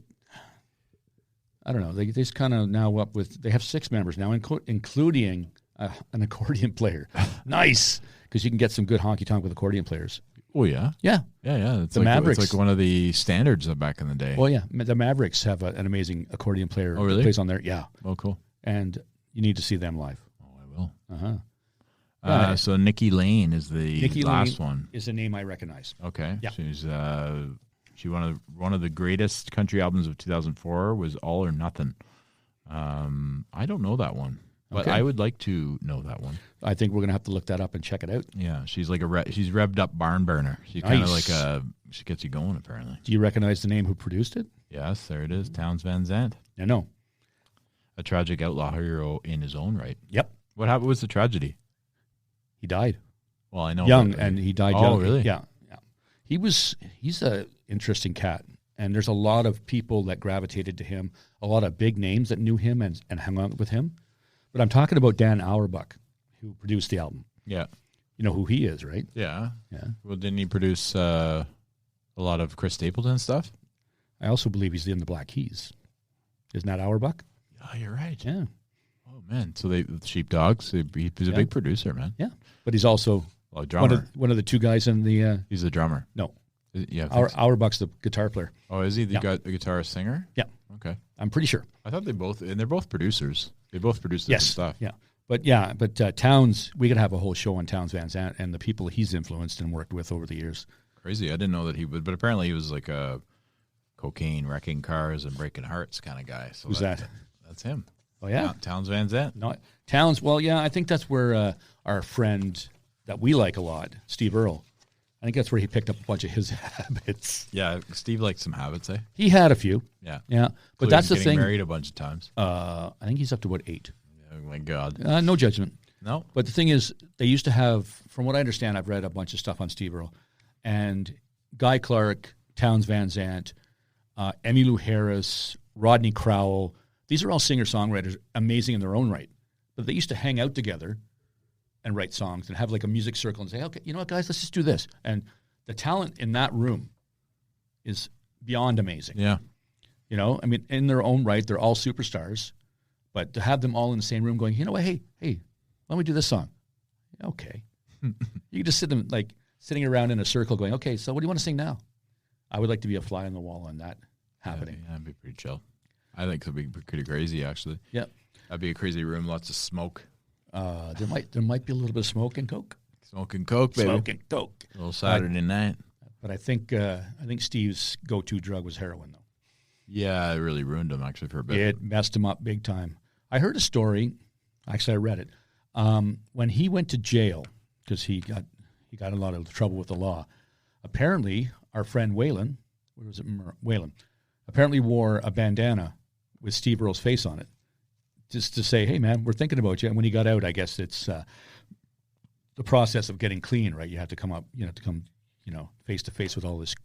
[SPEAKER 1] I don't know. They just kind of now up with. They have 6 members now, including an accordion player. Nice, because you can get some good honky tonk with accordion players.
[SPEAKER 2] Oh yeah,
[SPEAKER 1] yeah.
[SPEAKER 2] It's
[SPEAKER 1] the
[SPEAKER 2] like,
[SPEAKER 1] Mavericks.
[SPEAKER 2] It's like one of the standards of back in the day.
[SPEAKER 1] Well, yeah, the Mavericks have an amazing accordion player.
[SPEAKER 2] Oh really?
[SPEAKER 1] That plays on there. Yeah.
[SPEAKER 2] Oh cool.
[SPEAKER 1] And you need to see them live.
[SPEAKER 2] Oh, I will.
[SPEAKER 1] Uh-huh.
[SPEAKER 2] So Nikki Lane is the last one.
[SPEAKER 1] Is a name I recognize.
[SPEAKER 2] Okay.
[SPEAKER 1] Yeah.
[SPEAKER 2] She's one of the greatest country albums of 2004 was All or Nothing. I don't know that one, but I would like to know that one.
[SPEAKER 1] I think we're gonna have to look that up and check it out.
[SPEAKER 2] Yeah, she's like she's revved up barn burner. She's kind of like she gets you going apparently.
[SPEAKER 1] Do you recognize the name who produced it?
[SPEAKER 2] Yes, there it is. Townes Van Zandt.
[SPEAKER 1] No.
[SPEAKER 2] A tragic outlaw hero in his own right.
[SPEAKER 1] Yep.
[SPEAKER 2] What happened? Was the tragedy?
[SPEAKER 1] He died.
[SPEAKER 2] Well, I know
[SPEAKER 1] young, and he died young.
[SPEAKER 2] Oh, really?
[SPEAKER 1] Yeah. He's a interesting cat, and there's a lot of people that gravitated to him, a lot of big names that knew him and hung out with him. But I'm talking about Dan Auerbach, who produced the album.
[SPEAKER 2] Yeah.
[SPEAKER 1] You know who he is, right?
[SPEAKER 2] Yeah.
[SPEAKER 1] Yeah.
[SPEAKER 2] Well, didn't he produce a lot of Chris Stapleton stuff?
[SPEAKER 1] I also believe he's in the Black Keys. Isn't that Auerbach?
[SPEAKER 2] Oh, you're right.
[SPEAKER 1] Yeah.
[SPEAKER 2] Oh, man. So Sheepdogs, he's a big producer, man.
[SPEAKER 1] Yeah. But he's also
[SPEAKER 2] a drummer.
[SPEAKER 1] One of the 2 guys in the...
[SPEAKER 2] He's a drummer.
[SPEAKER 1] No.
[SPEAKER 2] Yeah.
[SPEAKER 1] Auerbach's the guitar player.
[SPEAKER 2] Oh, is he the guitarist singer?
[SPEAKER 1] Yeah.
[SPEAKER 2] Okay.
[SPEAKER 1] I'm pretty sure.
[SPEAKER 2] I thought they're both producers. They both produce different stuff.
[SPEAKER 1] Yeah. But Townes, we could have a whole show on Townes Van Zandt and the people he's influenced and worked with over the years.
[SPEAKER 2] Crazy. I didn't know that he would, but apparently he was like a cocaine, wrecking cars, and breaking hearts kind of guy. So
[SPEAKER 1] Who's that?
[SPEAKER 2] That's him.
[SPEAKER 1] Oh, yeah.
[SPEAKER 2] Towns Van Zandt.
[SPEAKER 1] No, Towns, well, yeah, I think that's where our friend that we like a lot, Steve Earle, I think that's where he picked up a bunch of his habits.
[SPEAKER 2] Yeah, Steve likes some habits, eh?
[SPEAKER 1] He had a few.
[SPEAKER 2] Yeah.
[SPEAKER 1] Yeah. But that's the thing.
[SPEAKER 2] Married a bunch of times.
[SPEAKER 1] I think he's up to, 8?
[SPEAKER 2] Oh, my God.
[SPEAKER 1] No judgment.
[SPEAKER 2] No.
[SPEAKER 1] But the thing is, they used to have, from what I understand, I've read a bunch of stuff on Steve Earle, and Guy Clark, Towns Van Zandt, Emmylou Harris, Rodney Crowell. These are all singer-songwriters, amazing in their own right. But they used to hang out together and write songs and have like a music circle and say, okay, you know what, guys, let's just do this. And the talent in that room is beyond amazing.
[SPEAKER 2] Yeah.
[SPEAKER 1] You know, I mean, in their own right, they're all superstars. But to have them all in the same room going, you know what, hey, why don't we do this song? Okay. You can just sit them like sitting around in a circle going, okay, so what do you want to sing now? I would like to be a fly on the wall on that happening.
[SPEAKER 2] Yeah, that'd be pretty chill. I think it'd be pretty crazy, actually.
[SPEAKER 1] Yeah.
[SPEAKER 2] That'd be a crazy room, lots of smoke.
[SPEAKER 1] There might be a little bit of smoke and coke.
[SPEAKER 2] Smoke and coke, baby.
[SPEAKER 1] Smoke and coke.
[SPEAKER 2] A little Saturday night.
[SPEAKER 1] But I think Steve's go-to drug was heroin, though.
[SPEAKER 2] Yeah, it really ruined him, actually, for a bit.
[SPEAKER 1] It messed him up big time. I heard a story. Actually, I read it. When he went to jail, because he got in a lot of trouble with the law, apparently our friend Waylon, where was it? Waylon, apparently wore a bandana with Steve Earle's face on it, just to say, hey, man, we're thinking about you. And when he got out, I guess it's the process of getting clean, right? You have to come face to face with all this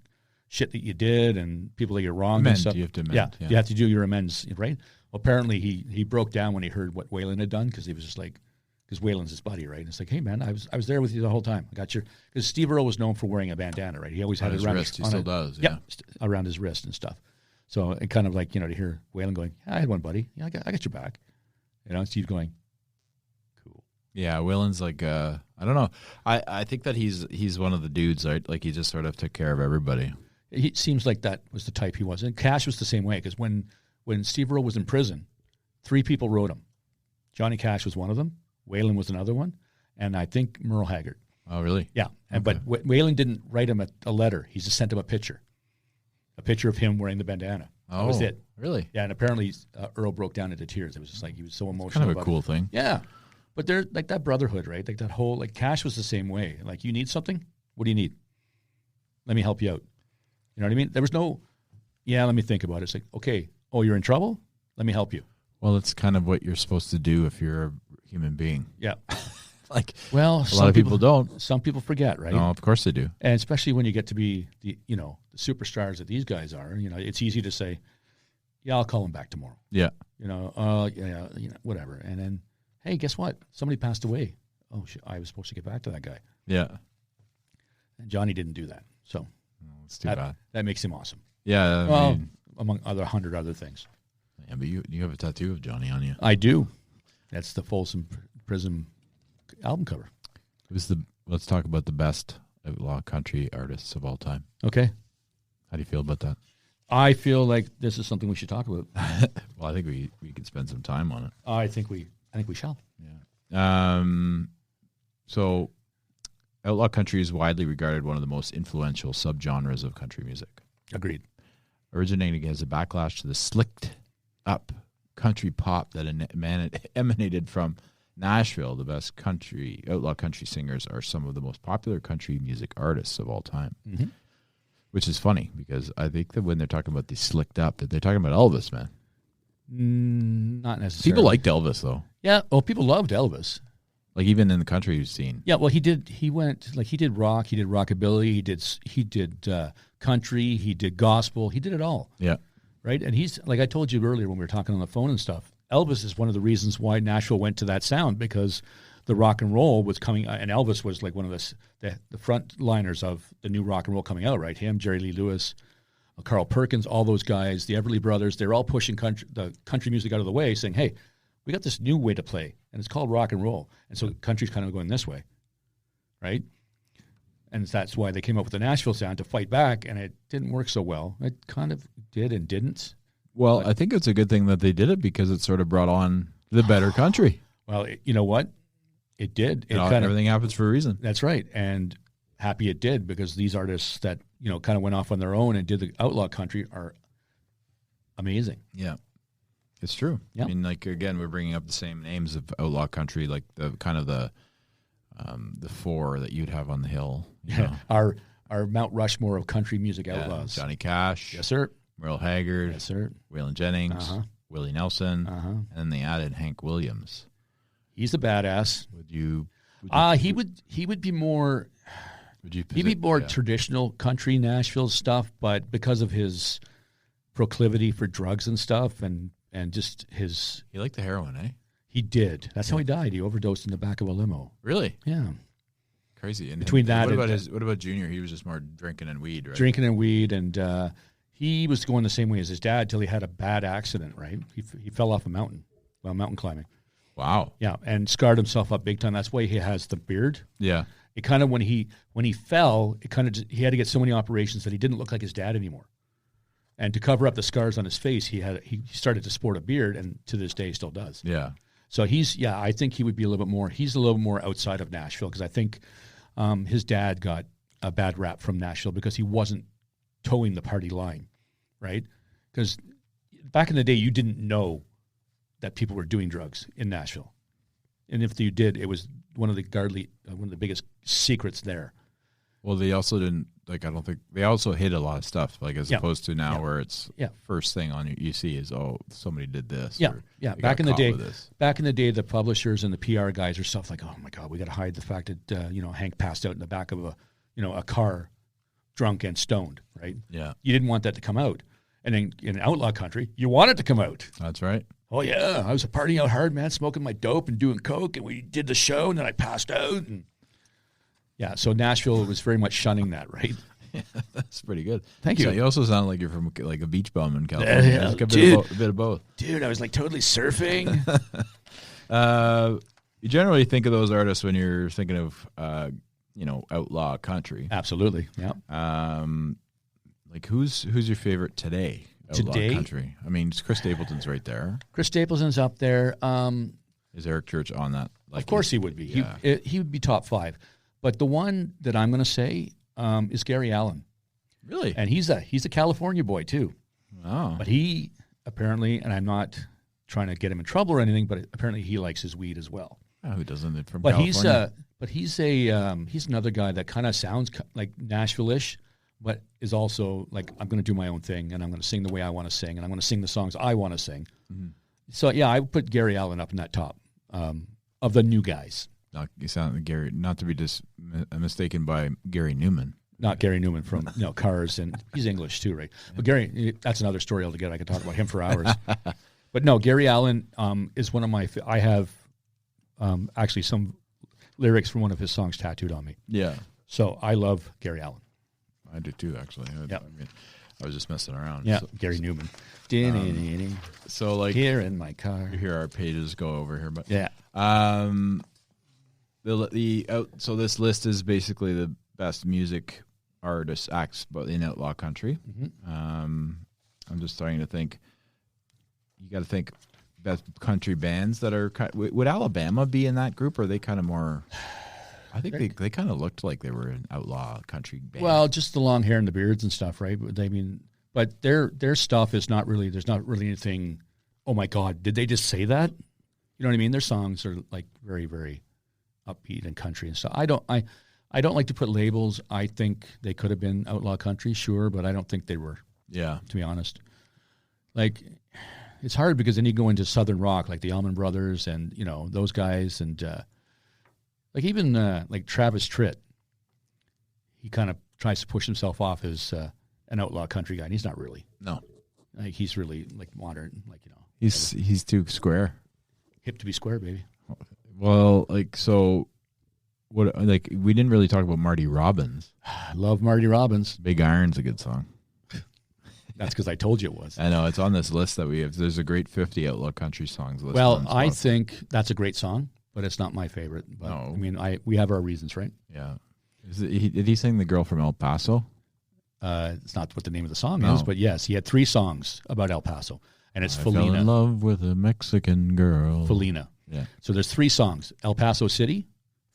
[SPEAKER 1] shit that you did and people that you're wrong and stuff.
[SPEAKER 2] You have to amend.
[SPEAKER 1] Yeah, you have to do your amends, right? Well, apparently he broke down when he heard what Waylon had done, because he was just like, because Waylon's his buddy, right? And it's like, hey, man, I was there with you the whole time. I got your, because Steve Earle was known for wearing a bandana, right? He always had it around
[SPEAKER 2] his wrist. He still does.
[SPEAKER 1] Yeah, around his wrist and stuff. So it kind of like, to hear Waylon going, yeah, I had one buddy. Yeah, I got your back. Steve going, cool.
[SPEAKER 2] Yeah, Waylon's like, I don't know. I think that he's one of the dudes, right? Like he just sort of took care of everybody.
[SPEAKER 1] He seems like that was the type he was. And Cash was the same way, because when Steve Earle was in prison, 3 people wrote him. Johnny Cash was one of them. Waylon was another one. And I think Merle Haggard.
[SPEAKER 2] Oh, really?
[SPEAKER 1] Yeah. Okay. But Waylon didn't write him a letter. He just sent him a picture of him wearing the bandana. That was it.
[SPEAKER 2] Really?
[SPEAKER 1] Yeah, and apparently Earl broke down into tears. It was just like he was so emotional.
[SPEAKER 2] It's kind of a cool thing.
[SPEAKER 1] Yeah. But there's like that brotherhood, right? Like that whole, like Cash was the same way. Like, you need something? What do you need? Let me help you out. You know what I mean? There was no, let me think about it. It's like, okay, you're in trouble? Let me help you.
[SPEAKER 2] Well, that's kind of what you're supposed to do if you're a human being.
[SPEAKER 1] Yeah.
[SPEAKER 2] Like,
[SPEAKER 1] well,
[SPEAKER 2] a lot of people don't.
[SPEAKER 1] Some people forget, right?
[SPEAKER 2] No, of course they do.
[SPEAKER 1] And especially when you get to be the superstars that these guys are, it's easy to say, yeah, I'll call him back tomorrow.
[SPEAKER 2] Yeah.
[SPEAKER 1] Whatever. And then, hey, guess what? Somebody passed away. Oh, shit, I was supposed to get back to that guy.
[SPEAKER 2] Yeah.
[SPEAKER 1] And Johnny didn't do that. So
[SPEAKER 2] it's too bad.
[SPEAKER 1] That makes him awesome.
[SPEAKER 2] Yeah.
[SPEAKER 1] Among 100 other things.
[SPEAKER 2] Yeah, but you have a tattoo of Johnny on you.
[SPEAKER 1] I do. That's the Folsom Prison album cover.
[SPEAKER 2] Let's talk about the best outlaw country artists of all time.
[SPEAKER 1] Okay.
[SPEAKER 2] How do you feel about that?
[SPEAKER 1] I feel like this is something we should talk about.
[SPEAKER 2] Well, I think we could spend some time on it.
[SPEAKER 1] I think we shall.
[SPEAKER 2] Yeah. So outlaw country is widely regarded one of the most influential subgenres of country music.
[SPEAKER 1] Agreed.
[SPEAKER 2] Originating as a backlash to the slicked up country pop that emanated from Nashville, the best outlaw country singers are some of the most popular country music artists of all time.
[SPEAKER 1] Mm-hmm.
[SPEAKER 2] Which is funny, because I think that when they're talking about the slicked up, that they're talking about Elvis, man.
[SPEAKER 1] Not necessarily.
[SPEAKER 2] People liked Elvis, though.
[SPEAKER 1] Yeah, well, people loved Elvis.
[SPEAKER 2] Like, even in the country scene.
[SPEAKER 1] Yeah, well, he did rock, he did rockabilly, he did country, he did gospel, he did it all.
[SPEAKER 2] Yeah.
[SPEAKER 1] Right? And he's, like I told you earlier when we were talking on the phone and stuff, Elvis is one of the reasons why Nashville went to that sound, because the rock and roll was coming, and Elvis was like one of the front liners of the new rock and roll coming out, right? Him, Jerry Lee Lewis, Carl Perkins, all those guys, the Everly Brothers, they're all pushing the country music out of the way, saying, hey, we got this new way to play, and it's called rock and roll. And so country's kind of going this way, right? And that's why they came up with the Nashville sound to fight back, and it didn't work so well. It kind of did and didn't.
[SPEAKER 2] Well, I think it's a good thing that they did it, because it sort of brought on the better country.
[SPEAKER 1] Well, you know what? It did. Everything
[SPEAKER 2] happens for a reason.
[SPEAKER 1] That's right. And happy it did, because these artists that, kind of went off on their own and did the outlaw country are amazing.
[SPEAKER 2] Yeah. It's true.
[SPEAKER 1] Yeah.
[SPEAKER 2] I mean, like, again, we're bringing up the same names of outlaw country, like the kind of the four that you'd have on the hill.
[SPEAKER 1] Our Mount Rushmore of country music outlaws.
[SPEAKER 2] Johnny Cash.
[SPEAKER 1] Yes, sir.
[SPEAKER 2] Merle Haggard.
[SPEAKER 1] Yes, sir.
[SPEAKER 2] Waylon Jennings. Willie Nelson. And then they added Hank Williams.
[SPEAKER 1] He's a badass. He would be more. He'd be more traditional country Nashville stuff, but because of his proclivity for drugs and stuff, and just his.
[SPEAKER 2] He liked the heroin, eh?
[SPEAKER 1] He did. That's how he died. He overdosed in the back of a limo.
[SPEAKER 2] Really?
[SPEAKER 1] Yeah.
[SPEAKER 2] Crazy. And
[SPEAKER 1] between that,
[SPEAKER 2] what about Junior? He was just more drinking and weed, right?
[SPEAKER 1] Drinking and weed, and he was going the same way as his dad till he had a bad accident. Right? He fell off a mountain while mountain climbing.
[SPEAKER 2] Wow.
[SPEAKER 1] Yeah, and scarred himself up big time. That's why he has the beard.
[SPEAKER 2] Yeah.
[SPEAKER 1] It kind of when he fell, he had to get so many operations that he didn't look like his dad anymore. And to cover up the scars on his face, he started to sport a beard, and to this day still does.
[SPEAKER 2] Yeah.
[SPEAKER 1] So I think he would be a little bit more. He's a little more outside of Nashville, because I think his dad got a bad rap from Nashville because he wasn't towing the party line, right? Because back in the day, you didn't know that people were doing drugs in Nashville, and if you did, it was one of the biggest secrets there.
[SPEAKER 2] Well, they also didn't, like, I don't think, they also hid a lot of stuff, like, as opposed to now where it's first thing on you see is, somebody did this.
[SPEAKER 1] Yeah, yeah. Back in the day, the publishers and the PR guys are stuff like, oh my God, we got to hide the fact that, Hank passed out in the back of a car, drunk and stoned, right?
[SPEAKER 2] Yeah.
[SPEAKER 1] You didn't want that to come out. And in outlaw country, you want it to come out.
[SPEAKER 2] That's right.
[SPEAKER 1] Oh, yeah, I was partying out hard, man, smoking my dope and doing coke, and we did the show, and then I passed out. And yeah, so Nashville was very much shunning that, right?
[SPEAKER 2] Yeah, that's pretty good.
[SPEAKER 1] Thank you.
[SPEAKER 2] So you also sound like you're from like a beach bum in California.
[SPEAKER 1] Yeah,
[SPEAKER 2] a bit of both.
[SPEAKER 1] Dude, I was like totally surfing.
[SPEAKER 2] You generally think of those artists when you're thinking of, outlaw country.
[SPEAKER 1] Absolutely, yeah.
[SPEAKER 2] Like who's your favorite today? Outlaw country. I mean, Chris Stapleton's right there.
[SPEAKER 1] Chris Stapleton's up there.
[SPEAKER 2] Is Eric Church on that?
[SPEAKER 1] Of course he would be.
[SPEAKER 2] Yeah.
[SPEAKER 1] He would be top 5. But the one that I'm going to say is Gary Allan.
[SPEAKER 2] Really?
[SPEAKER 1] And he's a California boy too.
[SPEAKER 2] Oh.
[SPEAKER 1] But he apparently, and I'm not trying to get him in trouble or anything, but apparently he likes his weed as well.
[SPEAKER 2] Oh, who doesn't? From
[SPEAKER 1] but
[SPEAKER 2] California?
[SPEAKER 1] he's another guy that kind of sounds like Nashville-ish, but is also like, I'm going to do my own thing, and I'm going to sing the way I want to sing, and I'm going to sing the songs I want to sing. Mm-hmm. So yeah, I would put Gary Allan up in that top of the new guys.
[SPEAKER 2] You sound like Gary, not to be mistaken by Gary Newman.
[SPEAKER 1] Not Gary Newman from Cars, and he's English too, right? But Gary, that's another story altogether. I could talk about him for hours. But no, Gary Allan is one of my. I have actually some lyrics from one of his songs tattooed on me.
[SPEAKER 2] Yeah.
[SPEAKER 1] So I love Gary Allan.
[SPEAKER 2] I do too, actually.
[SPEAKER 1] Yep.
[SPEAKER 2] I mean, I was just messing around.
[SPEAKER 1] Yeah,
[SPEAKER 2] so,
[SPEAKER 1] Gary Newman.
[SPEAKER 2] So like
[SPEAKER 1] here in my car.
[SPEAKER 2] You hear our pages go over here, but
[SPEAKER 1] yeah.
[SPEAKER 2] So this list is basically the best music artists acts, but in outlaw country. Mm-hmm. I'm just starting to think. You got to think best country bands that are. Would Alabama be in that group, or are they kind of more? I think they kind of looked like they were an outlaw country band.
[SPEAKER 1] Well, just the long hair and the beards and stuff, right? But their stuff is not really. There's not really anything. Oh my God, did they just say that? You know what I mean? Their songs are like very, very upbeat and country and stuff. I don't like to put labels. I think they could have been outlaw country, sure, but I don't think they were.
[SPEAKER 2] Yeah,
[SPEAKER 1] to be honest, like it's hard because then you go into southern rock, like the Allman Brothers and those guys, and like even like Travis Tritt. He kind of tries to push himself off as an outlaw country guy, and he's not really.
[SPEAKER 2] No,
[SPEAKER 1] like he's really like modern, like
[SPEAKER 2] He's too square.
[SPEAKER 1] Hip to be square, baby.
[SPEAKER 2] Well, like so. What like we didn't really talk about Marty Robbins.
[SPEAKER 1] I love Marty Robbins.
[SPEAKER 2] Big Iron's a good song.
[SPEAKER 1] That's because I told you it was.
[SPEAKER 2] I know it's on this list that we have. There's a great 50 outlaw country songs list.
[SPEAKER 1] Well, I think that's a great song, but it's not my favorite. But
[SPEAKER 2] no.
[SPEAKER 1] I mean, we have our reasons, right?
[SPEAKER 2] Yeah. Did he sing "The Girl from El Paso"?
[SPEAKER 1] It's not what the name of the song is, but yes, he had 3 songs about El Paso, and it's Felina.
[SPEAKER 2] Fell in love with a Mexican girl.
[SPEAKER 1] Felina.
[SPEAKER 2] Yeah.
[SPEAKER 1] So there's 3 songs: El Paso City,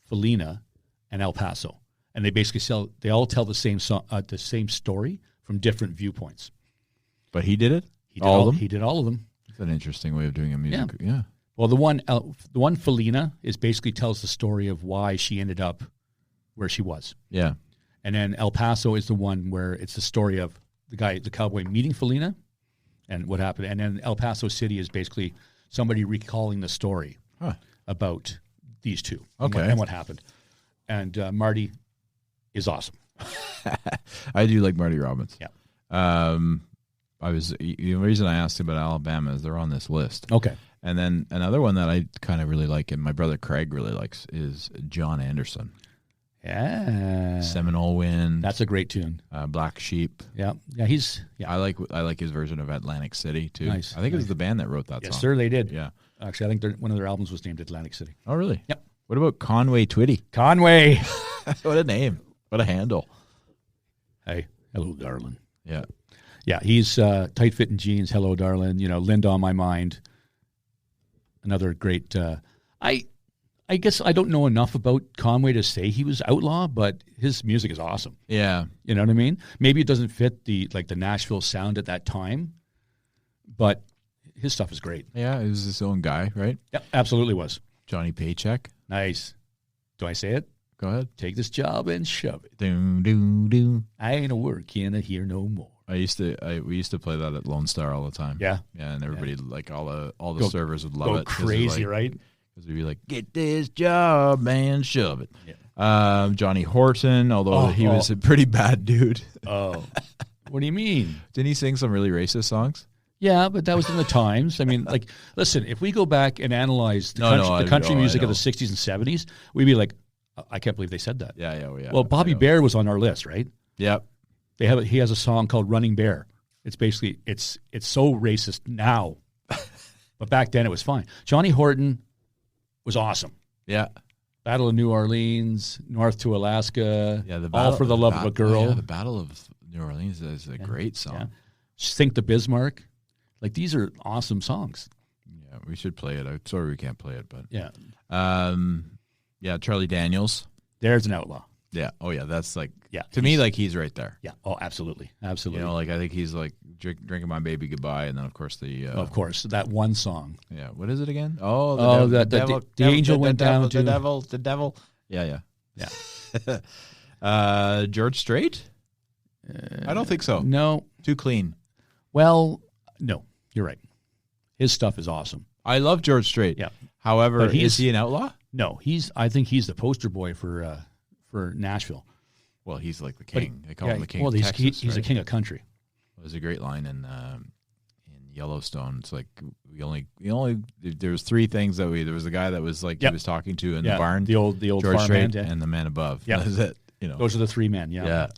[SPEAKER 1] Felina, and El Paso. and they all tell the same song, the same story from different viewpoints.
[SPEAKER 2] But he did it.
[SPEAKER 1] He did all of them. He did all of them.
[SPEAKER 2] That's an interesting way of doing a music. Yeah.
[SPEAKER 1] Well, the one Felina is basically tells the story of why she ended up where she was.
[SPEAKER 2] Yeah.
[SPEAKER 1] And then El Paso is the one where it's the story of the cowboy meeting Felina and what happened. And then El Paso City is basically somebody recalling the story about these two and what happened. And Marty is awesome.
[SPEAKER 2] I do like Marty Robbins.
[SPEAKER 1] Yeah.
[SPEAKER 2] The reason I asked about Alabama is they're on this list.
[SPEAKER 1] Okay.
[SPEAKER 2] And then another one that I kind of really like, and my brother Craig really likes, is John Anderson.
[SPEAKER 1] Yeah.
[SPEAKER 2] Seminole Wind.
[SPEAKER 1] That's a great tune.
[SPEAKER 2] Black Sheep.
[SPEAKER 1] Yeah. Yeah,
[SPEAKER 2] I like his version of Atlantic City too.
[SPEAKER 1] Nice.
[SPEAKER 2] I think it was the band that wrote that song.
[SPEAKER 1] Yes, sir, they did.
[SPEAKER 2] Yeah.
[SPEAKER 1] Actually, I think one of their albums was named Atlantic City.
[SPEAKER 2] Oh, really?
[SPEAKER 1] Yep.
[SPEAKER 2] What about Conway Twitty?
[SPEAKER 1] Conway.
[SPEAKER 2] What a name. What a handle.
[SPEAKER 1] Hey, hello, darling.
[SPEAKER 2] Yeah.
[SPEAKER 1] Yeah, he's Tight Fitting Jeans, Hello, Darling, Linda on My Mind. Another great I guess I don't know enough about Conway to say he was outlaw, but his music is awesome.
[SPEAKER 2] Yeah.
[SPEAKER 1] You know what I mean? Maybe it doesn't fit the Nashville sound at that time, but his stuff is great.
[SPEAKER 2] Yeah, he was his own guy, right?
[SPEAKER 1] Yeah, absolutely was.
[SPEAKER 2] Johnny Paycheck.
[SPEAKER 1] Nice. Do I say it?
[SPEAKER 2] Go ahead.
[SPEAKER 1] Take this job and shove it.
[SPEAKER 2] Doom, doom, doom.
[SPEAKER 1] I ain't a working here no more.
[SPEAKER 2] We used to play that at Lone Star all the time.
[SPEAKER 1] Yeah.
[SPEAKER 2] Yeah, and everybody all the servers would love it.
[SPEAKER 1] Crazy, right?
[SPEAKER 2] Because we'd be like, get this job and shove it. Yeah. Johnny Horton, although he was a pretty bad dude.
[SPEAKER 1] Oh. What do you mean?
[SPEAKER 2] Didn't he sing some really racist songs?
[SPEAKER 1] Yeah, but that was in the times. I mean, listen, if we go back and analyze the country music of the 60s and 70s, we'd be like, I can't believe they said that.
[SPEAKER 2] Yeah.
[SPEAKER 1] Well, Bobby Bear was on our list, right?
[SPEAKER 2] Yep.
[SPEAKER 1] He has a song called Running Bear. It's basically, it's so racist now. But back then it was fine. Johnny Horton was awesome.
[SPEAKER 2] Yeah.
[SPEAKER 1] Battle of New Orleans, North to Alaska,
[SPEAKER 2] yeah,
[SPEAKER 1] All for the Love of a Girl.
[SPEAKER 2] Yeah, the Battle of New Orleans is a great song.
[SPEAKER 1] Yeah. Sink the Bismarck. These are awesome songs.
[SPEAKER 2] Yeah, we should play it. I'm sorry we can't play it, but
[SPEAKER 1] yeah.
[SPEAKER 2] Yeah, Charlie Daniels.
[SPEAKER 1] There's an outlaw.
[SPEAKER 2] Yeah. Oh, yeah. That's to me, he's right there.
[SPEAKER 1] Yeah. Oh, absolutely. Absolutely.
[SPEAKER 2] I think he's drinking my baby goodbye. And then, of course,
[SPEAKER 1] of course, that one song.
[SPEAKER 2] Yeah. What is it again? Oh,
[SPEAKER 1] the angel went down to
[SPEAKER 2] the devil. Yeah. George Strait? I don't think so.
[SPEAKER 1] No.
[SPEAKER 2] Too clean.
[SPEAKER 1] Well, no, you're right. His stuff is awesome.
[SPEAKER 2] I love George Strait.
[SPEAKER 1] Yeah.
[SPEAKER 2] However, is he an outlaw?
[SPEAKER 1] No, I think he's the poster boy for Nashville.
[SPEAKER 2] Well, he's like the king. They call him the king.
[SPEAKER 1] Well,
[SPEAKER 2] of Texas,
[SPEAKER 1] he's a king of country.
[SPEAKER 2] There's a great line in Yellowstone. It's like there was three things there was a guy that was he was talking to in the barn,
[SPEAKER 1] the old
[SPEAKER 2] George Strait,
[SPEAKER 1] man,
[SPEAKER 2] and the man above.
[SPEAKER 1] Yeah,
[SPEAKER 2] that's it.
[SPEAKER 1] Those are the three men. Yeah.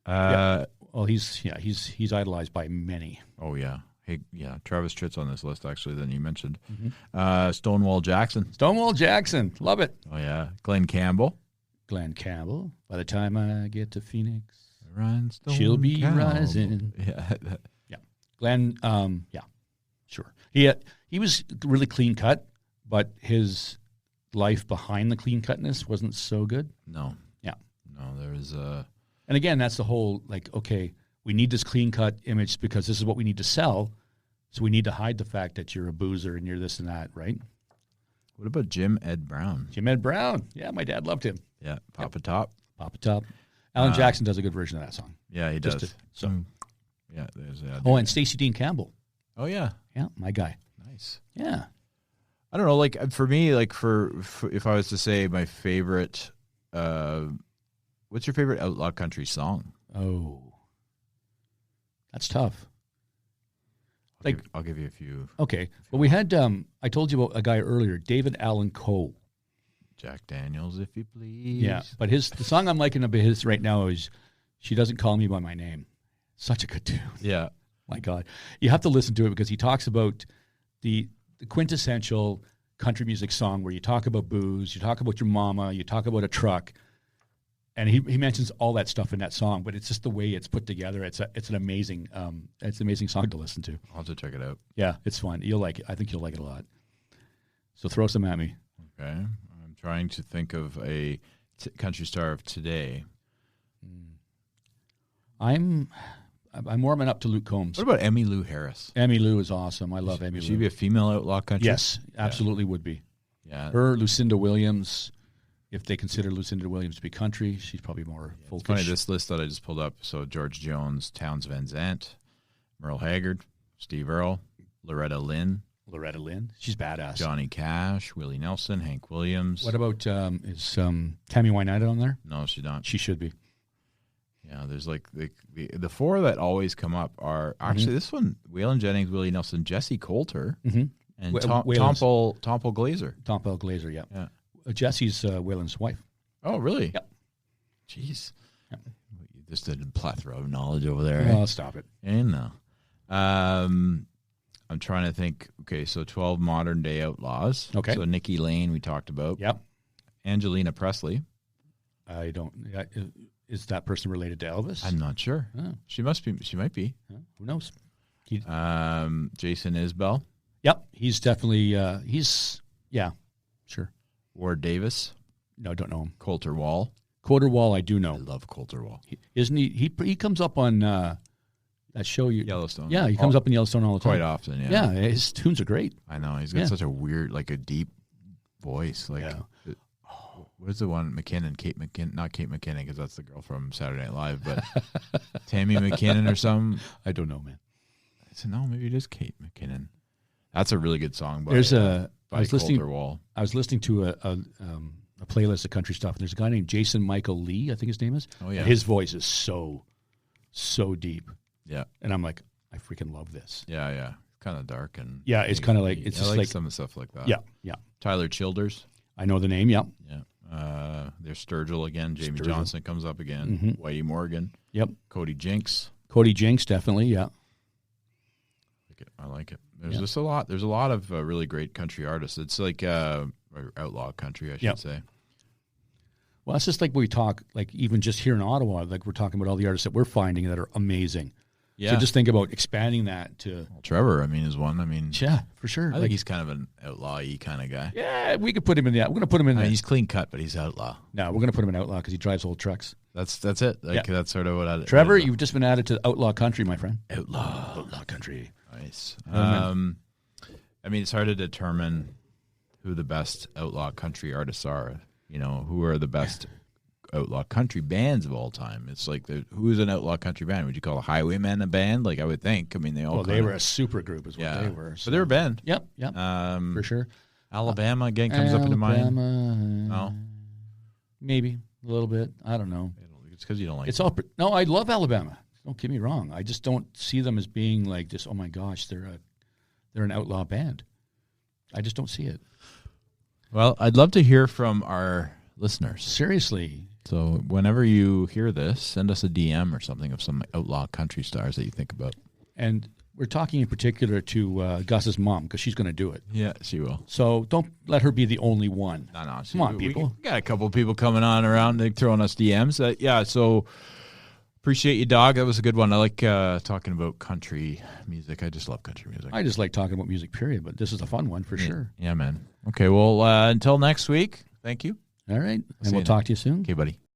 [SPEAKER 1] Well, he's idolized by many.
[SPEAKER 2] Oh yeah. Hey, yeah, Travis Tritt's on this list actually. Then you mentioned Stonewall Jackson.
[SPEAKER 1] Stonewall Jackson, love it.
[SPEAKER 2] Oh yeah, Glenn Campbell.
[SPEAKER 1] By the time I get to Phoenix,
[SPEAKER 2] Rhinestone
[SPEAKER 1] she'll be
[SPEAKER 2] Campbell.
[SPEAKER 1] Rising.
[SPEAKER 2] Yeah,
[SPEAKER 1] yeah. Glenn. Yeah, sure. He was really clean cut, but his life behind the clean cutness wasn't so good.
[SPEAKER 2] No.
[SPEAKER 1] Yeah.
[SPEAKER 2] No, there was
[SPEAKER 1] And again, that's the whole okay. We need this clean-cut image because this is what we need to sell, so we need to hide the fact that you're a boozer and you're this and that, right?
[SPEAKER 2] What about Jim Ed Brown?
[SPEAKER 1] Jim Ed Brown. Yeah, my dad loved him.
[SPEAKER 2] Yeah, Papa Top.
[SPEAKER 1] Papa Top. Alan Jackson does a good version of that song.
[SPEAKER 2] Yeah, he does.
[SPEAKER 1] Yeah,
[SPEAKER 2] there's
[SPEAKER 1] and Stacey Dean Campbell.
[SPEAKER 2] Oh, yeah.
[SPEAKER 1] Yeah, my guy.
[SPEAKER 2] Nice.
[SPEAKER 1] Yeah.
[SPEAKER 2] I don't know, for me, for if I was to say my favorite, what's your favorite Outlaw Country song?
[SPEAKER 1] Oh. That's tough.
[SPEAKER 2] I'll give you a few.
[SPEAKER 1] Okay. Well, we had, I told you about a guy earlier, David Allan Coe.
[SPEAKER 2] Jack Daniels, if you please.
[SPEAKER 1] Yeah. But the song I'm liking about his right now is She Doesn't Call Me By My Name. Such a good tune.
[SPEAKER 2] Yeah.
[SPEAKER 1] My God. You have to listen to it because he talks about the quintessential country music song where you talk about booze, you talk about your mama, you talk about a truck. And he mentions all that stuff in that song, but it's just the way it's put together. It's an amazing song to listen to.
[SPEAKER 2] I'll have to check it out.
[SPEAKER 1] Yeah, it's fun. You'll like it. I think you'll like it a lot. So throw some at me.
[SPEAKER 2] Okay, I'm trying to think of a country star of today.
[SPEAKER 1] I'm warming up to Luke Combs.
[SPEAKER 2] What about Emmylou Harris?
[SPEAKER 1] Emmylou is awesome. I love Emmylou.
[SPEAKER 2] Would she be a female outlaw country?
[SPEAKER 1] Yes, absolutely would be.
[SPEAKER 2] Yeah.
[SPEAKER 1] Her, Lucinda Williams, if they consider Lucinda Williams to be country, she's probably more folkish.
[SPEAKER 2] It's funny, this list that I just pulled up. So George Jones, Townes Van Zandt, Merle Haggard, Steve Earle, Loretta Lynn,
[SPEAKER 1] she's badass.
[SPEAKER 2] Johnny Cash, Willie Nelson, Hank Williams.
[SPEAKER 1] What about is Tammy Wynette on there?
[SPEAKER 2] No, she's not.
[SPEAKER 1] She should be.
[SPEAKER 2] Yeah, there's like the four that always come up are actually this one: Waylon Jennings, Willie Nelson, Jesse Coulter, and Tomple Glazer.
[SPEAKER 1] Tomple Glazer, yeah. Jesse's Waylon's wife.
[SPEAKER 2] Oh, really?
[SPEAKER 1] Yep.
[SPEAKER 2] Jeez. Yep. Just a plethora of knowledge over there.
[SPEAKER 1] Oh, stop it.
[SPEAKER 2] And no. I'm trying to think. Okay, so 12 modern day outlaws.
[SPEAKER 1] Okay.
[SPEAKER 2] So Nikki Lane, we talked about.
[SPEAKER 1] Yep.
[SPEAKER 2] Angelina Presley.
[SPEAKER 1] I don't. Is that person related to Elvis?
[SPEAKER 2] I'm not sure.
[SPEAKER 1] Oh.
[SPEAKER 2] She must be. She might be.
[SPEAKER 1] Who knows?
[SPEAKER 2] Jason Isbell.
[SPEAKER 1] Yep. He's definitely. Sure.
[SPEAKER 2] Ward Davis.
[SPEAKER 1] No, don't know him.
[SPEAKER 2] Coulter Wall.
[SPEAKER 1] Coulter Wall, I do know.
[SPEAKER 2] I love Coulter Wall.
[SPEAKER 1] Isn't he? He comes up on that show.
[SPEAKER 2] Yellowstone.
[SPEAKER 1] Yeah, he comes up in Yellowstone all the time.
[SPEAKER 2] Quite often, yeah.
[SPEAKER 1] Yeah, his tunes are great.
[SPEAKER 2] I know. He's got such a weird, like a deep voice. Like, what is the one? Kate McKinnon. Not Kate McKinnon, because that's the girl from Saturday Night Live, but Tammy McKinnon or something.
[SPEAKER 1] I don't know, man.
[SPEAKER 2] I said, no, maybe it is Kate McKinnon. That's a really good song by,
[SPEAKER 1] I was listening,
[SPEAKER 2] Coulter Wall.
[SPEAKER 1] I was listening to a playlist of country stuff, and there's a guy named Jason Michael Lee, I think his name is.
[SPEAKER 2] Oh, yeah.
[SPEAKER 1] And his voice is so deep.
[SPEAKER 2] Yeah.
[SPEAKER 1] And I'm like, I freaking love this.
[SPEAKER 2] Yeah, yeah. Kind of dark. And
[SPEAKER 1] yeah, it's kind of like, it's just like
[SPEAKER 2] some of the stuff like that.
[SPEAKER 1] Yeah, yeah.
[SPEAKER 2] Tyler Childers.
[SPEAKER 1] I know the name, yeah.
[SPEAKER 2] Yeah. There's Sturgill again. Jamie
[SPEAKER 1] Sturgill.
[SPEAKER 2] Johnson comes up again. Whitey Morgan.
[SPEAKER 1] Yep.
[SPEAKER 2] Cody Jinks.
[SPEAKER 1] Cody Jinks, definitely, yeah.
[SPEAKER 2] I like it. There's just a lot. There's a lot of really great country artists. It's like outlaw country, I should say.
[SPEAKER 1] Well, it's just like we talk, like even just here in Ottawa, like we're talking about all the artists that we're finding that are amazing. Yeah. So just think about expanding that to.
[SPEAKER 2] Well, Trevor, I mean, is one. I mean,
[SPEAKER 1] yeah, for sure.
[SPEAKER 2] I think he's kind of an outlaw-y kind of guy.
[SPEAKER 1] Yeah, we could put him in that. We're going to put him in there.
[SPEAKER 2] He's clean cut, but he's outlaw.
[SPEAKER 1] No, we're going to put him in outlaw because he drives old trucks.
[SPEAKER 2] That's it. Like that's sort of what I.
[SPEAKER 1] Trevor, you've just been added to Outlaw Country, my friend.
[SPEAKER 2] Outlaw
[SPEAKER 1] Country.
[SPEAKER 2] Nice. I mean, it's hard to determine who the best outlaw country artists are. You know, who are the best outlaw country bands of all time. It's like, who's an outlaw country band? Would you call a Highwaymen a band? Like, I would think. I mean, they all.
[SPEAKER 1] Well, they were a super group, is what they were.
[SPEAKER 2] So they were a band.
[SPEAKER 1] Yep. For sure.
[SPEAKER 2] Alabama again comes up into mind.
[SPEAKER 1] No, maybe a little bit. I don't know.
[SPEAKER 2] It's because you don't like.
[SPEAKER 1] It's all. No, I love Alabama. Don't get me wrong. I just don't see them as being like just, oh my gosh, they're an outlaw band. I just don't see it.
[SPEAKER 2] Well, I'd love to hear from our listeners.
[SPEAKER 1] Seriously.
[SPEAKER 2] So whenever you hear this, send us a DM or something of some outlaw country stars that you think about.
[SPEAKER 1] And we're talking in particular to Gus's mom because she's going to do it.
[SPEAKER 2] Yeah, she will.
[SPEAKER 1] So don't let her be the only one.
[SPEAKER 2] No.
[SPEAKER 1] Come on, people.
[SPEAKER 2] We got a couple of people coming on around, throwing us DMs. So appreciate you, Dawg. That was a good one. I like talking about country music. I just love country music.
[SPEAKER 1] I just like talking about music, period. But this is a fun one for sure.
[SPEAKER 2] Yeah, man. Okay, well, until next week, thank you.
[SPEAKER 1] All right. And we'll talk to you soon.
[SPEAKER 2] Okay, buddy.